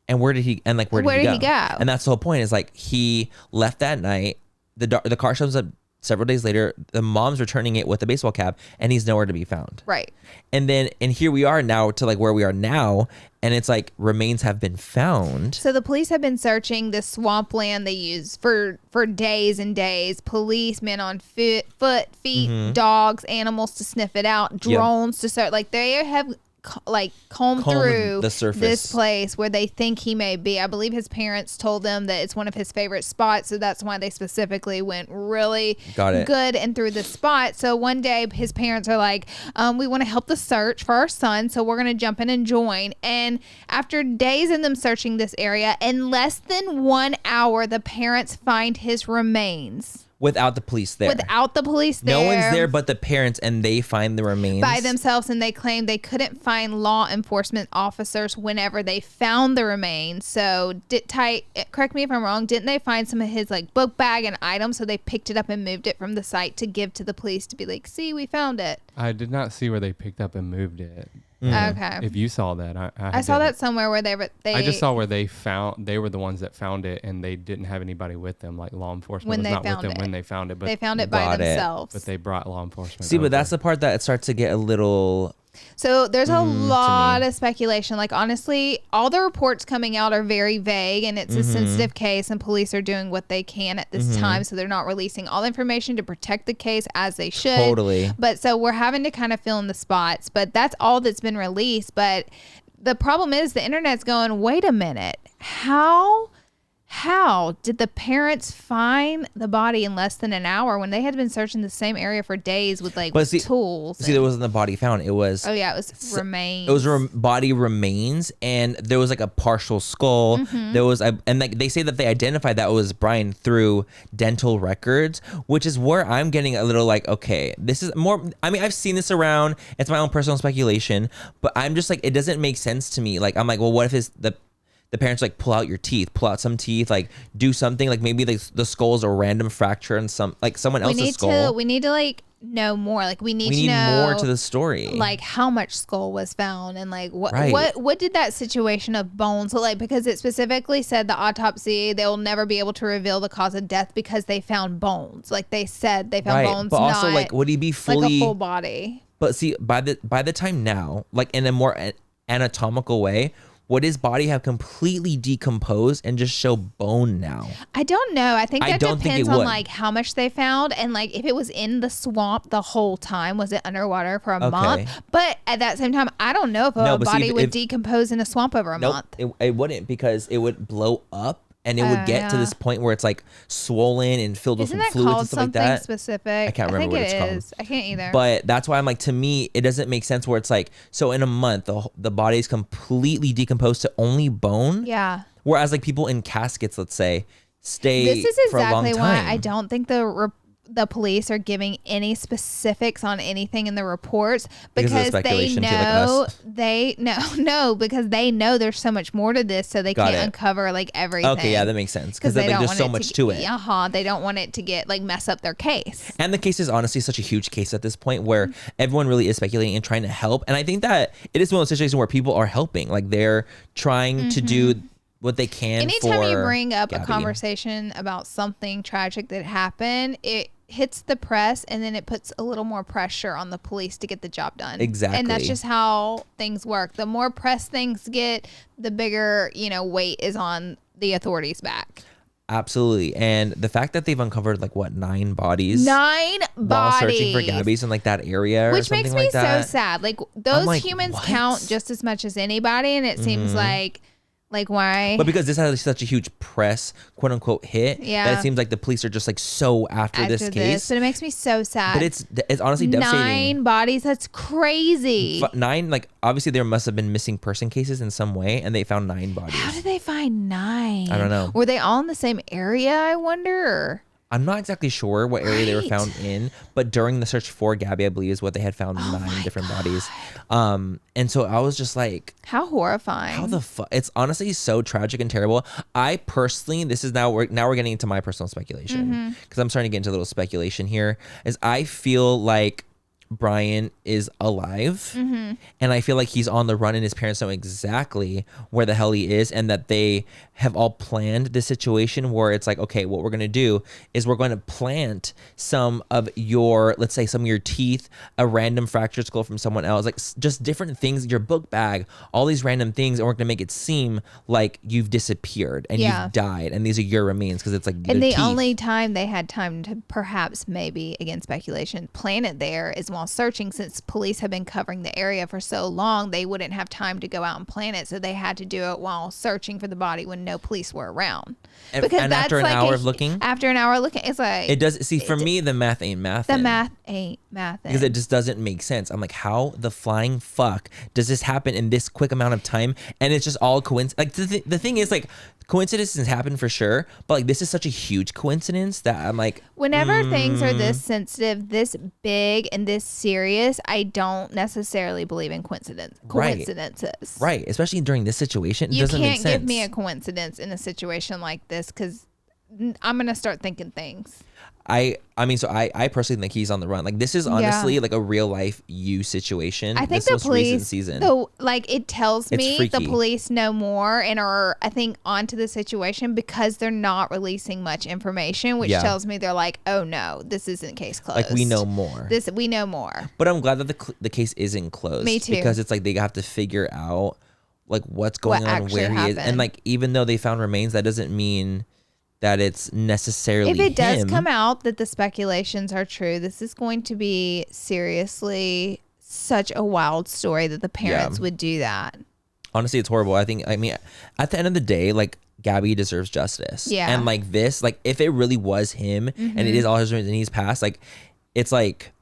Speaker 1: And where did he go? And that's the whole point, is like, he left that night. The car shows up several days later. The mom's returning it with a baseball cap, and he's nowhere to be found.
Speaker 2: Right.
Speaker 1: And here we are now to like where we are now, and it's like remains have been found.
Speaker 2: So the police have been searching the swampland they use for days and days. Policemen on feet, dogs, animals to sniff it out, drones to search. Like, they have combed through
Speaker 1: the surface,
Speaker 2: this place where they think he may be. I believe his parents told them that it's one of his favorite spots, so that's why they specifically went really good and through the spot. So one day his parents are like, we want to help the search for our son, so we're going to jump in and join. And after days of them searching this area, in less than 1 hour, the parents find his remains.
Speaker 1: Without the police there.
Speaker 2: No
Speaker 1: one's there but the parents, and they find the remains
Speaker 2: by themselves, and they claim they couldn't find law enforcement officers whenever they found the remains. So, correct me if I'm wrong, didn't they find some of his like book bag and items, so they picked it up and moved it from the site to give to the police to be like, see, we found it?
Speaker 3: I did not see where they picked up and moved it.
Speaker 2: Okay.
Speaker 3: If you saw that,
Speaker 2: I saw that somewhere where they
Speaker 3: I just saw where they were the ones that found it, and they didn't have anybody with them. Like law enforcement was not with them when they found it, but
Speaker 2: they found it by themselves.
Speaker 3: But they brought law enforcement.
Speaker 1: See, but that's the part that it starts to get a little.
Speaker 2: So there's a lot of speculation. Like, honestly, all the reports coming out are very vague, and it's a sensitive case, and police are doing what they can at this time. So they're not releasing all the information to protect the case as they should.
Speaker 1: Totally.
Speaker 2: But so we're having to kind of fill in the spots. But that's all that's been released. But the problem is the internet's going, wait a minute. How did the parents find the body in less than an hour when they had been searching the same area for days with tools?
Speaker 1: See, there wasn't the body found. It was.
Speaker 2: Oh yeah, it was remains.
Speaker 1: It was body remains, and there was like a partial skull. There was, and like they say that they identified that it was Brian through dental records, which is where I'm getting a little like, okay, this is more. I mean, I've seen this around. It's my own personal speculation, but I'm just like, it doesn't make sense to me. Like, I'm like, well, what if it's the parents like pull out your teeth, pull out some teeth, like do something, like maybe the skull's a random fracture and someone else's skull.
Speaker 2: We need to like know more. Like we need to
Speaker 1: know
Speaker 2: more
Speaker 1: to the story.
Speaker 2: Like how much skull was found and like what did that situation of bones look like? Because it specifically said the autopsy, they'll never be able to reveal the cause of death because they found bones. Like they said they found bones,
Speaker 1: but also like would he be fully
Speaker 2: like a full body?
Speaker 1: But see, by the time now, like in a more anatomical way, would his body have completely decomposed and just show bone now?
Speaker 2: I don't know. I think that depends on like how much they found and like if it was in the swamp the whole time, was it underwater for a month? But at that same time, I don't know if a body would decompose in a swamp over a month.
Speaker 1: It wouldn't, because it would blow up and it would get to this point where it's like swollen and filled with some fluids and stuff like that.
Speaker 2: Isn't that called something specific?
Speaker 1: I can't remember what it's called.
Speaker 2: I can't either.
Speaker 1: But that's why I'm like, to me, it doesn't make sense where it's like, so in a month, the body is completely decomposed to only bone.
Speaker 2: Yeah.
Speaker 1: Whereas like people in caskets, let's say, stay for a long time.
Speaker 2: This is exactly why I don't think the police are giving any specifics on anything in the reports because they know because they know there's so much more to this, so they can't uncover like everything.
Speaker 1: Okay, yeah, that makes sense, because like, there's so much to it.
Speaker 2: They don't want it to get like mess up their case.
Speaker 1: And the case is honestly such a huge case at this point where everyone really is speculating and trying to help. And I think that it is one of those situations where people are helping, like they're trying to do what they can.
Speaker 2: Anytime you bring up a conversation about something tragic that happened, it hits the press and then it puts a little more pressure on the police to get the job done.
Speaker 1: Exactly.
Speaker 2: And that's just how things work. The more press things get, the bigger, weight is on the authorities' back.
Speaker 1: Absolutely. And the fact that they've uncovered like 9 bodies while searching for Gabby's in like that area,
Speaker 2: which
Speaker 1: or something
Speaker 2: makes me
Speaker 1: like that,
Speaker 2: so sad. Like those humans count just as much as anybody, and it seems like why?
Speaker 1: But because this has such a huge press, quote unquote, hit, that it seems like the police are just like so after this case.
Speaker 2: But it makes me so sad.
Speaker 1: But it's honestly devastating.
Speaker 2: 9 bodies, that's crazy.
Speaker 1: 9, like obviously there must have been missing person cases in some way, and they found 9 bodies.
Speaker 2: How did they find 9?
Speaker 1: I don't know.
Speaker 2: Were they all in the same area, I wonder?
Speaker 1: I'm not exactly sure what area they were found in, but during the search for Gabby, I believe is what they had found 9 different bodies. And so I was just like,
Speaker 2: how horrifying.
Speaker 1: How the fuck? It's honestly so tragic and terrible. I personally, this is now we're getting into my personal speculation, because I'm starting to get into a little speculation here, is I feel like Brian is alive, and I feel like he's on the run, and his parents know exactly where the hell he is, and that they have all planned this situation where it's like, okay, what we're going to do is we're going to plant some of your, let's say some of your teeth, a random fractured skull from someone else, like just different things, your book bag, all these random things, and we're going to make it seem like you've disappeared and you've died, and these are your remains, because it's like
Speaker 2: and the
Speaker 1: teeth.
Speaker 2: Only time they had time to perhaps, maybe again speculation, plant it there is while searching. Since police have been covering the area for so long, they wouldn't have time to go out and plant it, so they had to do it while searching for the body when no police were around.
Speaker 1: And that's after an hour of looking?
Speaker 2: After an hour looking, it's like...
Speaker 1: It does... See, for me, the math ain't math.
Speaker 2: The math ain't math.
Speaker 1: Because it just doesn't make sense. I'm like, how the flying fuck does this happen in this quick amount of time? And it's just all coincidence. Like, the thing is, like, coincidences happen for sure, but like this is such a huge coincidence that I'm like,
Speaker 2: whenever things are this sensitive, this big, and this serious, I don't necessarily believe in coincidences.
Speaker 1: Right. Especially during this situation, it doesn't make sense.
Speaker 2: You can't give me a coincidence in a situation like this, because I'm gonna start thinking things.
Speaker 1: I mean, so I personally think he's on the run. Like, this is honestly like a real life you situation.
Speaker 2: I think
Speaker 1: this
Speaker 2: the police,
Speaker 1: season.
Speaker 2: though, like it tells me
Speaker 1: freaky.
Speaker 2: the police know more and are, I think, onto the situation because they're not releasing much information, which tells me they're like, oh no, this isn't case closed.
Speaker 1: Like, we know more.
Speaker 2: We know more.
Speaker 1: But I'm glad that the case isn't closed.
Speaker 2: Me too.
Speaker 1: Because it's like they have to figure out like what's going on, where he is, and like even though they found remains, that doesn't mean that it's necessarily
Speaker 2: if it does
Speaker 1: him.
Speaker 2: come out that the speculations are true, this is going to be seriously such a wild story that the parents would do that.
Speaker 1: Honestly, it's horrible. I mean, at the end of the day, like, Gabby deserves justice.
Speaker 2: Yeah.
Speaker 1: And like this, like if it really was him and it is all his reasons and he's passed, like it's like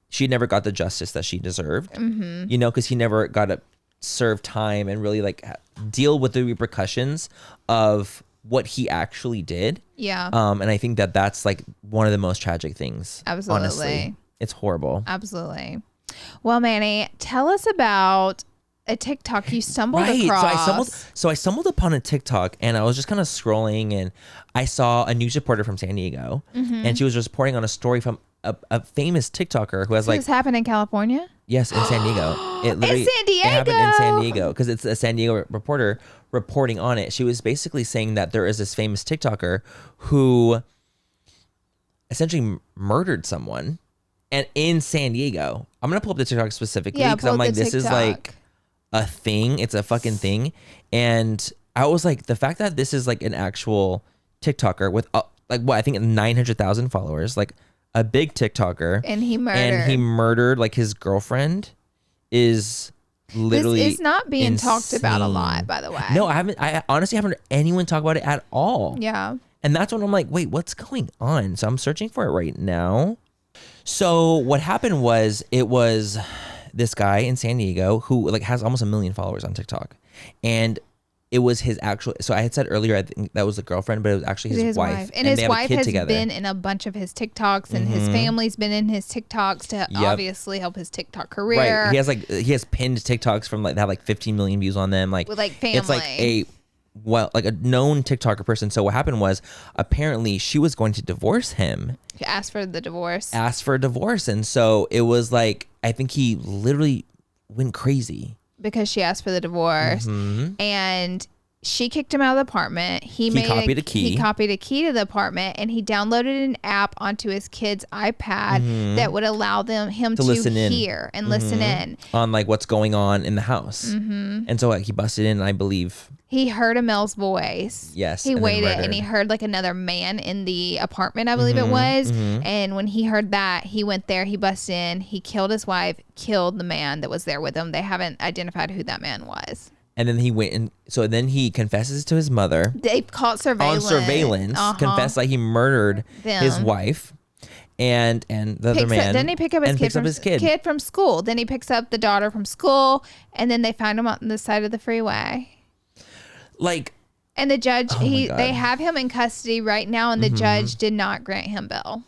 Speaker 1: she never got the justice that she deserved. You know, because he never got to serve time and really like deal with the repercussions of what he actually did.
Speaker 2: Yeah.
Speaker 1: And I think that that's like one of the most tragic things.
Speaker 2: Absolutely.
Speaker 1: Honestly. It's horrible.
Speaker 2: Absolutely. Well, Manny, tell us about a TikTok you stumbled across.
Speaker 1: So I stumbled upon a TikTok and I was just kind of scrolling and I saw a news reporter from San Diego and she was reporting on a story from a famous TikToker who has
Speaker 2: Does this happen in California?
Speaker 1: Yes, in San Diego.
Speaker 2: In San Diego.
Speaker 1: It happened in San Diego because it's a San Diego reporter reporting on it. She was basically saying that there is this famous TikToker who essentially murdered someone, and in San Diego. I'm gonna pull up the TikTok specifically because I'm like, this is like a thing. It's a fucking thing, and I was like, the fact that this is like an actual TikToker with like what I think 900,000 followers, like a big TikToker,
Speaker 2: and he murdered
Speaker 1: like his girlfriend is literally.
Speaker 2: This is not being
Speaker 1: insane.
Speaker 2: Talked about a lot, by the way.
Speaker 1: No, I honestly haven't heard anyone talk about it at all.
Speaker 2: Yeah.
Speaker 1: And that's when I'm like, wait, what's going on? So I'm searching for it right now. So what happened was, it was this guy in San Diego who like has almost 1 million followers on TikTok, and it was his actual. So I had said earlier, I think that was the girlfriend, but it was actually his wife.
Speaker 2: And his wife has been in a bunch of his TikToks, and his family's been in his TikToks to obviously help his TikTok career.
Speaker 1: Right. He has pinned TikToks from like that have like 15 million views on them. Like
Speaker 2: with like family.
Speaker 1: It's like a known TikToker person. So what happened was, apparently she was going to divorce him.
Speaker 2: He asked for the divorce.
Speaker 1: And so it was like, I think he literally went crazy.
Speaker 2: Because she asked for the divorce, and she kicked him out of the apartment. He copied a key. He copied a key to the apartment, and he downloaded an app onto his kid's iPad that would allow him to hear and listen in
Speaker 1: on like what's going on in the house. And so like he busted in, and I believe
Speaker 2: he heard a male's voice.
Speaker 1: Yes.
Speaker 2: He waited and he heard like another man in the apartment, I believe it was. And when he heard that, he went there, he busted in, he killed his wife, killed the man that was there with him. They haven't identified who that man was. And
Speaker 1: then he went and so then he confesses to his mother.
Speaker 2: They caught surveillance.
Speaker 1: On surveillance. Confessed like he murdered his wife and the other man.
Speaker 2: Then he picked up his kid from school. Then he picks up the daughter from school, and then they find him on the side of the freeway.
Speaker 1: Like,
Speaker 2: and the judge, they have him in custody right now, and the judge did not grant him bail.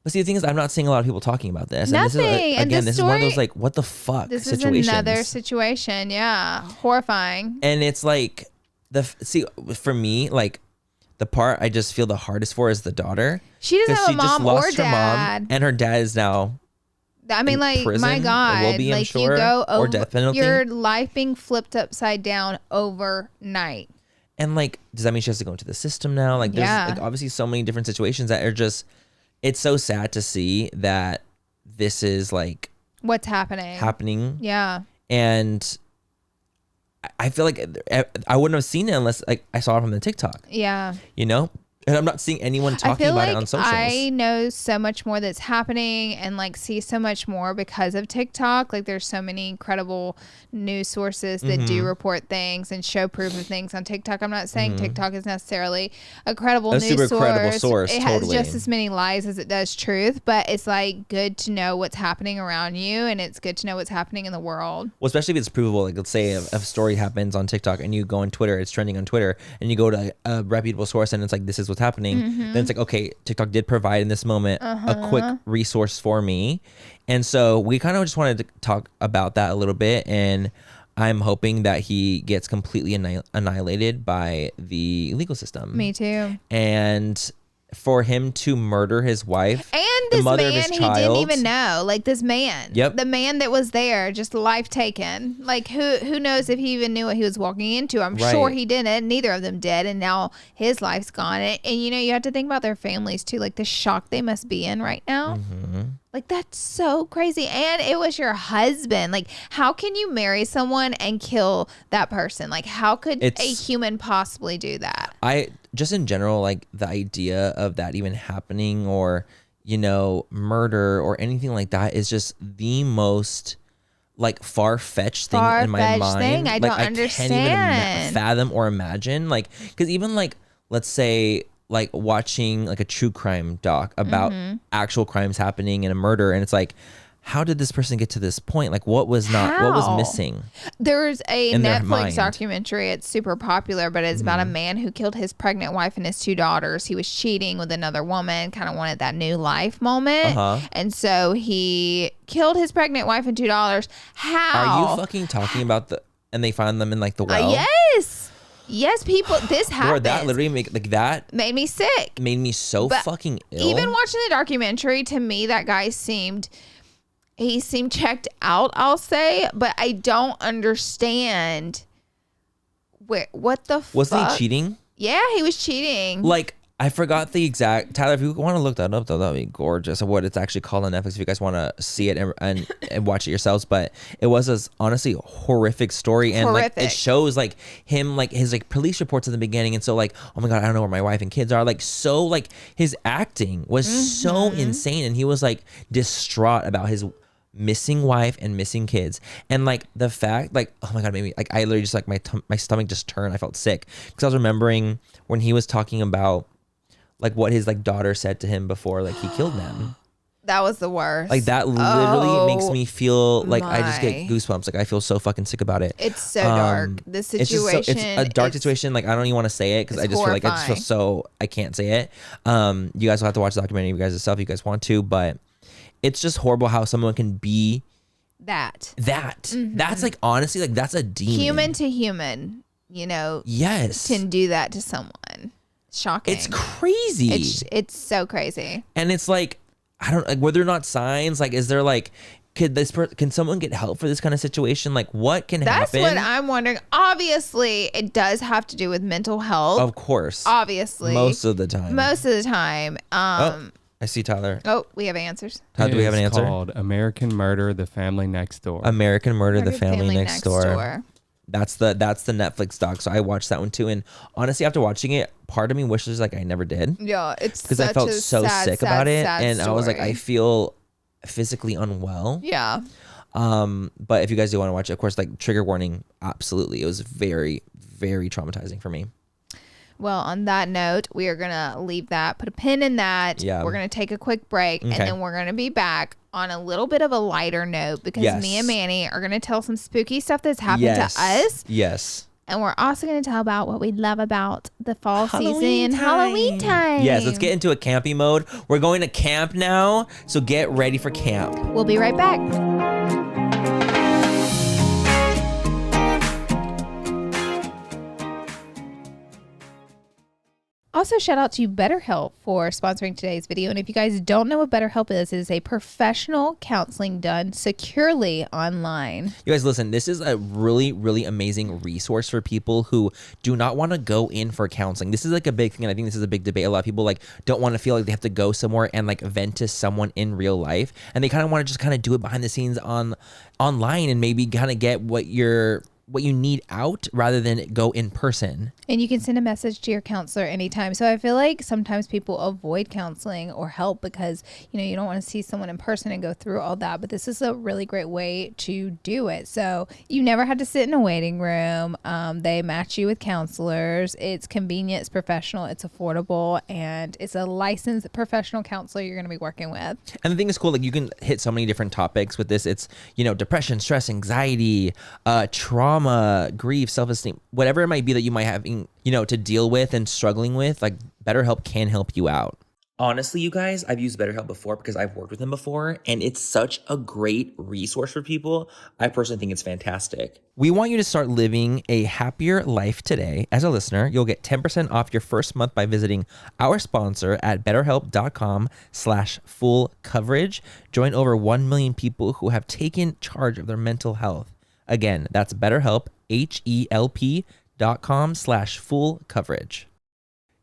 Speaker 1: But see, the thing is, I'm not seeing a lot of people talking about this.
Speaker 2: Nothing.
Speaker 1: And this is one of those like, what the fuck situations.
Speaker 2: This is another situation. Yeah. Horrifying.
Speaker 1: And it's like, for me, like, the part I just feel the hardest for is the daughter.
Speaker 2: She doesn't have a mom or dad.
Speaker 1: And her dad is now,
Speaker 2: I mean, like,
Speaker 1: prison,
Speaker 2: my God,
Speaker 1: will be,
Speaker 2: like,
Speaker 1: sure,
Speaker 2: you go over,
Speaker 1: or death penalty.
Speaker 2: Your life being flipped upside down overnight.
Speaker 1: And like, does that mean she has to go into the system now? Like, there's like obviously so many different situations that are just, it's so sad to see that this is like
Speaker 2: what's happening. Yeah.
Speaker 1: And I feel like I wouldn't have seen it unless like I saw it from the TikTok.
Speaker 2: Yeah.
Speaker 1: You know? And I'm not seeing anyone talking about it on socials.
Speaker 2: I know so much more that's happening and like see so much more because of TikTok. Like there's so many credible news sources that do report things and show proof of things on TikTok. I'm not saying TikTok is necessarily a credible news
Speaker 1: super
Speaker 2: source.
Speaker 1: Credible source.
Speaker 2: It has just as many lies as it does truth, but it's like good to know what's happening around you, and it's good to know what's happening in the world.
Speaker 1: Well, especially if it's provable. Like let's say if a story happens on TikTok and you go on Twitter, it's trending on Twitter, and you go to a reputable source and it's like, this is what's happening. Then it's like, okay, TikTok did provide in this moment a quick resource for me. And so we kind of just wanted to talk about that a little bit, and I'm hoping that he gets completely annihilated by the legal system.
Speaker 2: Me too.
Speaker 1: And for him to murder his wife
Speaker 2: and
Speaker 1: the
Speaker 2: this
Speaker 1: mother
Speaker 2: man
Speaker 1: of his
Speaker 2: he
Speaker 1: child.
Speaker 2: didn't even know, like this man,
Speaker 1: Yep.
Speaker 2: the man that was there, just life taken. Like who knows if he even knew what he was walking into. I'm sure he didn't. Neither of them did, and now his life's gone. And you know, you have to think about their families too, like the shock they must be in right now. Like that's so crazy. And it was your husband. Like how can you marry someone and kill that person? Like how could a human possibly do that?
Speaker 1: Just in general, like the idea of that even happening, or you know, murder or anything like that is just the most like far-fetched thing in my mind.
Speaker 2: I don't understand.
Speaker 1: I can't even fathom or imagine, like, because even like, let's say like watching like a true crime doc about actual crimes happening and a murder, and it's like, how did this person get to this point? Like what was missing?
Speaker 2: There's a Netflix documentary. It's super popular, but it's about a man who killed his pregnant wife and his 2 daughters. He was cheating with another woman, kind of wanted that new life moment. And so he killed his pregnant wife and 2 daughters. How?
Speaker 1: Are you fucking talking about and they found them in like the well?
Speaker 2: Yes, people, this happens.
Speaker 1: Lord, that literally
Speaker 2: made me sick.
Speaker 1: Made me so fucking ill.
Speaker 2: Even watching the documentary, to me, that guy seemed checked out, I'll say, but I don't understand what the fuck.
Speaker 1: Wasn't he cheating?
Speaker 2: Yeah, he was cheating.
Speaker 1: Like, I forgot the exact, Tyler, if you want to look that up, though, that'd be gorgeous of what it's actually called on Netflix if you guys want to see it and watch it yourselves. But it was a honestly horrific story. And like it shows like him, like his like police reports in the beginning. And so like, oh my God, I don't know where my wife and kids are. Like, so like his acting was so insane. And he was like distraught about his missing wife and missing kids. And like the fact, like, oh my God, maybe like I literally just like my stomach just turned. I felt sick because I was remembering when he was talking about like what his like daughter said to him before like he killed them.
Speaker 2: That was the worst.
Speaker 1: Like that literally makes me feel like I just get goosebumps. Like I feel so fucking sick about it.
Speaker 2: It's so dark. This situation.
Speaker 1: It's a dark situation. Like I don't even want to say it because I just
Speaker 2: horrifying.
Speaker 1: feel like I just feel so I can't say it. You guys will have to watch the documentary you guys yourself if you guys want to, but it's just horrible how someone can be that. That's like honestly like that's a demon.
Speaker 2: Human to human, you know.
Speaker 1: Yes.
Speaker 2: Can do that to someone. Shocking.
Speaker 1: It's crazy.
Speaker 2: It's so crazy.
Speaker 1: And it's like, I don't like, were there not signs? Like, is there like, can someone get help for this kind of situation? Like what can happen?
Speaker 2: That's what I'm wondering. Obviously it does have to do with mental health.
Speaker 1: Of course.
Speaker 2: Obviously.
Speaker 1: Most of the time. I see Tyler.
Speaker 2: Oh, we have answers.
Speaker 1: How do we have an answer?
Speaker 3: It's called American Murder, The Family Next Door.
Speaker 1: American Murder, The Family Next Door. That's the Netflix doc. So I watched that one too. And honestly, after watching it, part of me wishes like I never did.
Speaker 2: Yeah, it's
Speaker 1: because I felt so sick about it, and I was like, I feel physically unwell.
Speaker 2: Yeah.
Speaker 1: But if you guys do want to watch it, of course, like trigger warning. Absolutely, it was very, very traumatizing for me.
Speaker 2: Well, on that note, we are going to leave that, put a pin in that.
Speaker 1: Yeah.
Speaker 2: We're going to take a quick break, and then we're going to be back on a little bit of a lighter note because me and Manny are going to tell some spooky stuff that's happened to us.
Speaker 1: Yes.
Speaker 2: And we're also going to tell about what we love about the fall
Speaker 1: Halloween
Speaker 2: season, Halloween time.
Speaker 1: Yes, let's get into a campy mode. We're going to camp now, so get ready for camp.
Speaker 2: We'll be right back. Also, shout out to BetterHelp for sponsoring today's video. And if you guys don't know what BetterHelp is, it is a professional counseling done securely online.
Speaker 1: You guys, listen, this is a really, really amazing resource for people who do not want to go in for counseling. This is like a big thing, and I think this is a big debate. A lot of people like don't want to feel like they have to go somewhere and like vent to someone in real life, and they kind of want to just kind of do it behind the scenes online and maybe kind of get what you need out rather than go in person.
Speaker 2: And you can send a message to your counselor anytime. So I feel like sometimes people avoid counseling or help because, you know, you don't want to see someone in person and go through all that. But this is a really great way to do it. So you never have to sit in a waiting room. They match you with counselors. It's convenient, it's professional, it's affordable, and it's a licensed professional counselor you're going to be working with. And
Speaker 1: the thing is cool, like you can hit so many different topics with this. It's, you know, depression, stress, anxiety, trauma, grief, self-esteem, whatever it might be that you might have, you know, to deal with and struggling with, like BetterHelp can help you out.
Speaker 4: Honestly, you guys, I've used BetterHelp before because I've worked with them before, and it's such a great resource for people. I personally think it's fantastic.
Speaker 1: We want you to start living a happier life today. As a listener, you'll get 10% off your first month by visiting our sponsor at betterhelp.com/full coverage. Join over 1 million people who have taken charge of their mental health. Again, that's BetterHelp, HELP.com/full coverage.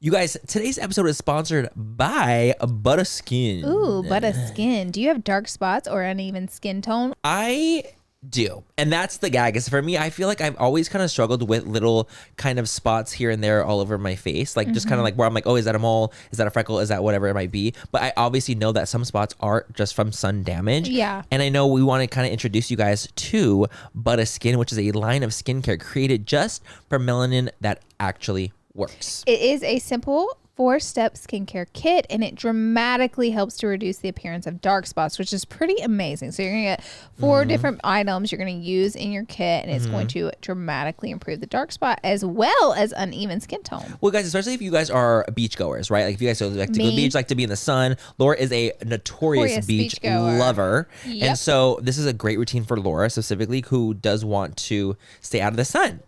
Speaker 1: You guys, today's episode is sponsored by Butterskin.
Speaker 2: Ooh, Butterskin. Do you have dark spots or uneven skin tone?
Speaker 1: I do. And that's the gag. Is for me, I feel like I've always kind of struggled with little kind of spots here and there all over my face. Like just kind of like where I'm like, oh, is that a mole? Is that a freckle? Is that whatever it might be? But I obviously know that some spots are just from sun damage.
Speaker 2: Yeah.
Speaker 1: And I know we want to kind of introduce you guys to Butterskin, which is a line of skincare created just for melanin that actually works.
Speaker 2: It is a simple 4-step skincare kit, and it dramatically helps to reduce the appearance of dark spots, which is pretty amazing. So you're going to get 4 different items you're going to use in your kit, and it's going to dramatically improve the dark spot as well as uneven skin tone.
Speaker 1: Well, guys, especially if you guys are beachgoers, right? Like if you guys like to go to the beach, like to be in the sun. Laura is a notorious beach lover.
Speaker 2: Yep.
Speaker 1: And so this is a great routine for Laura specifically, who does want to stay out of the sun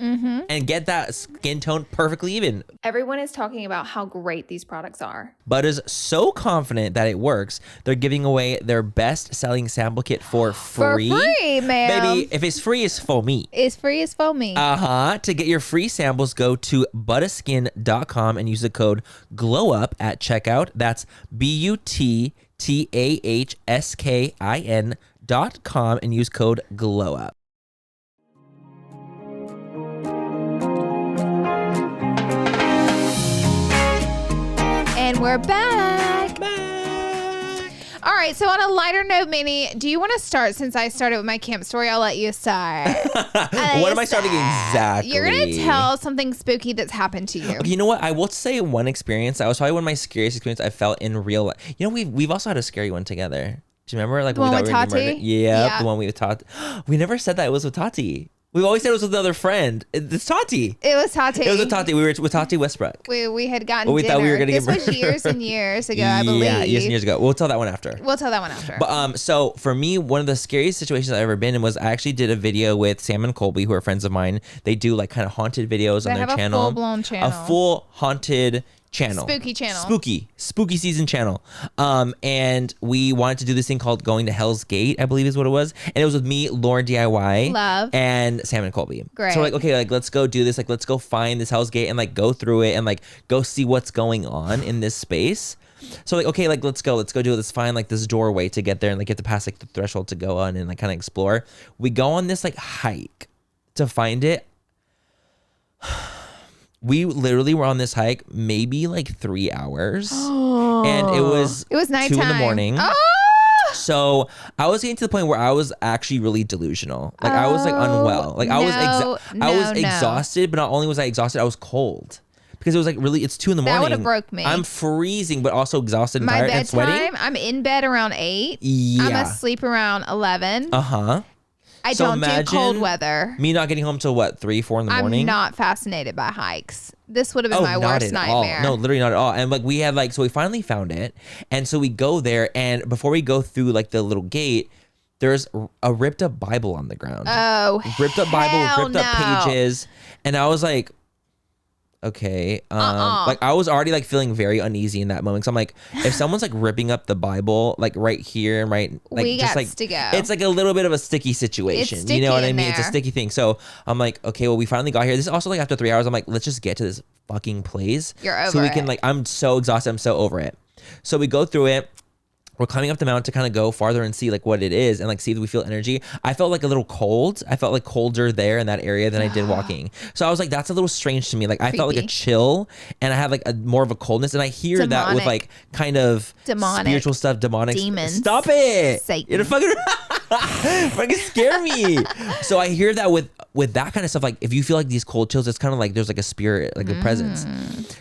Speaker 1: and get that skin tone perfectly even.
Speaker 2: Everyone is talking about how great these products are.
Speaker 1: But is so confident that it works, they're giving away their best-selling sample kit for free.
Speaker 2: For free, ma'am.
Speaker 1: Baby, if it's free, it's for me.
Speaker 2: It's free as for me.
Speaker 1: To get your free samples, go to butterskin.com and use the code GLOWUP at checkout. That's BUTTAHSKIN.com and use code GLOWUP.
Speaker 2: And we're back. All right, so on a lighter note, Manny, do you want to start? Since I started with my camp story, I'll let you start.
Speaker 1: What am I starting exactly?
Speaker 2: You're going to tell something spooky that's happened to you.
Speaker 1: Okay, you know what? I will say one experience. That was probably one of my scariest experiences I felt in real life. You know, we've also had a scary one together. Do you remember? Like
Speaker 2: the one with Tati?
Speaker 1: Yeah, the one we with Tati. We never said that it was with Tati. We've always said it was with another friend. It's Tati.
Speaker 2: It was Tati.
Speaker 1: It was with Tati. We were with Tati Westbrook.
Speaker 2: We had gotten
Speaker 1: we
Speaker 2: dinner.
Speaker 1: Thought we were gonna
Speaker 2: this
Speaker 1: get
Speaker 2: was years and years ago, I believe.
Speaker 1: Yeah, years and years ago. We'll tell that one after. But so for me, one of the scariest situations I've ever been in was I actually did a video with Sam and Colby, who are friends of mine. They do like kind of haunted videos on their channel.
Speaker 2: A full-blown channel.
Speaker 1: A full haunted channel.
Speaker 2: Spooky channel.
Speaker 1: Spooky season channel. And we wanted to do this thing called Going to Hell's Gate, I believe is what it was. And it was with me, Lauren DIY.
Speaker 2: Love.
Speaker 1: And Sam and Colby.
Speaker 2: Great.
Speaker 1: So like, okay, like let's go do this. Like let's go find this Hell's Gate and like go through it and like go see what's going on in this space. So like, okay, like let's go do it. Let's find like this doorway to get there and like you have to pass like the threshold to go on and like kind of explore. We go on this like hike to find it. We literally were on this hike maybe like 3 hours. And it was
Speaker 2: nighttime.
Speaker 1: 2 a.m.
Speaker 2: Oh!
Speaker 1: So I was getting to the point where I was actually really delusional. Like I was like unwell. Like I was exhausted, but not only was I exhausted, I was cold. Because it was like really, it's 2 a.m.
Speaker 2: That would have broke me.
Speaker 1: I'm freezing, but also exhausted and tired and sweating.
Speaker 2: My bedtime, I'm in bed around 8.
Speaker 1: Yeah.
Speaker 2: I'm asleep around 11. I
Speaker 1: so
Speaker 2: don't do cold weather.
Speaker 1: Me not getting home till what, 3, 4 in the morning?
Speaker 2: I'm not fascinated by hikes. This would have been my worst nightmare.
Speaker 1: All. No, literally not at all. And like we had like, so we finally found it. And so we go there, and before we go through like the little gate, there's a ripped up Bible on the ground.
Speaker 2: Oh,
Speaker 1: ripped up Bible, ripped up pages. And I was like, okay. Like I was already like feeling very uneasy in that moment. So I'm like, if someone's like ripping up the Bible, like right here and right, like
Speaker 2: we
Speaker 1: just like,
Speaker 2: to go.
Speaker 1: It's like a little bit of a sticky situation.
Speaker 2: It's sticky,
Speaker 1: you know what I mean?
Speaker 2: there.
Speaker 1: It's a sticky thing. So I'm like, okay, well, we finally got here. This is also like after 3 hours, I'm like, let's just get to this fucking place.
Speaker 2: You're over
Speaker 1: so we
Speaker 2: it.
Speaker 1: can like, I'm so exhausted. I'm so over it. So we go through it. We're climbing up the mountain to kind of go farther and see like what it is and like see if we feel energy. I felt like a little cold. I felt like colder there in that area than I did walking. So I was like, that's a little strange to me. Like I felt like a chill and I had like a more of a coldness. And I hear that with like kind of spiritual stuff, demonic.
Speaker 2: Demons.
Speaker 1: Stop it.
Speaker 2: Satan.
Speaker 1: You're fucking scare me. So I hear that with that kind of stuff. Like if you feel like these cold chills, it's kind of like there's like a spirit, like a presence.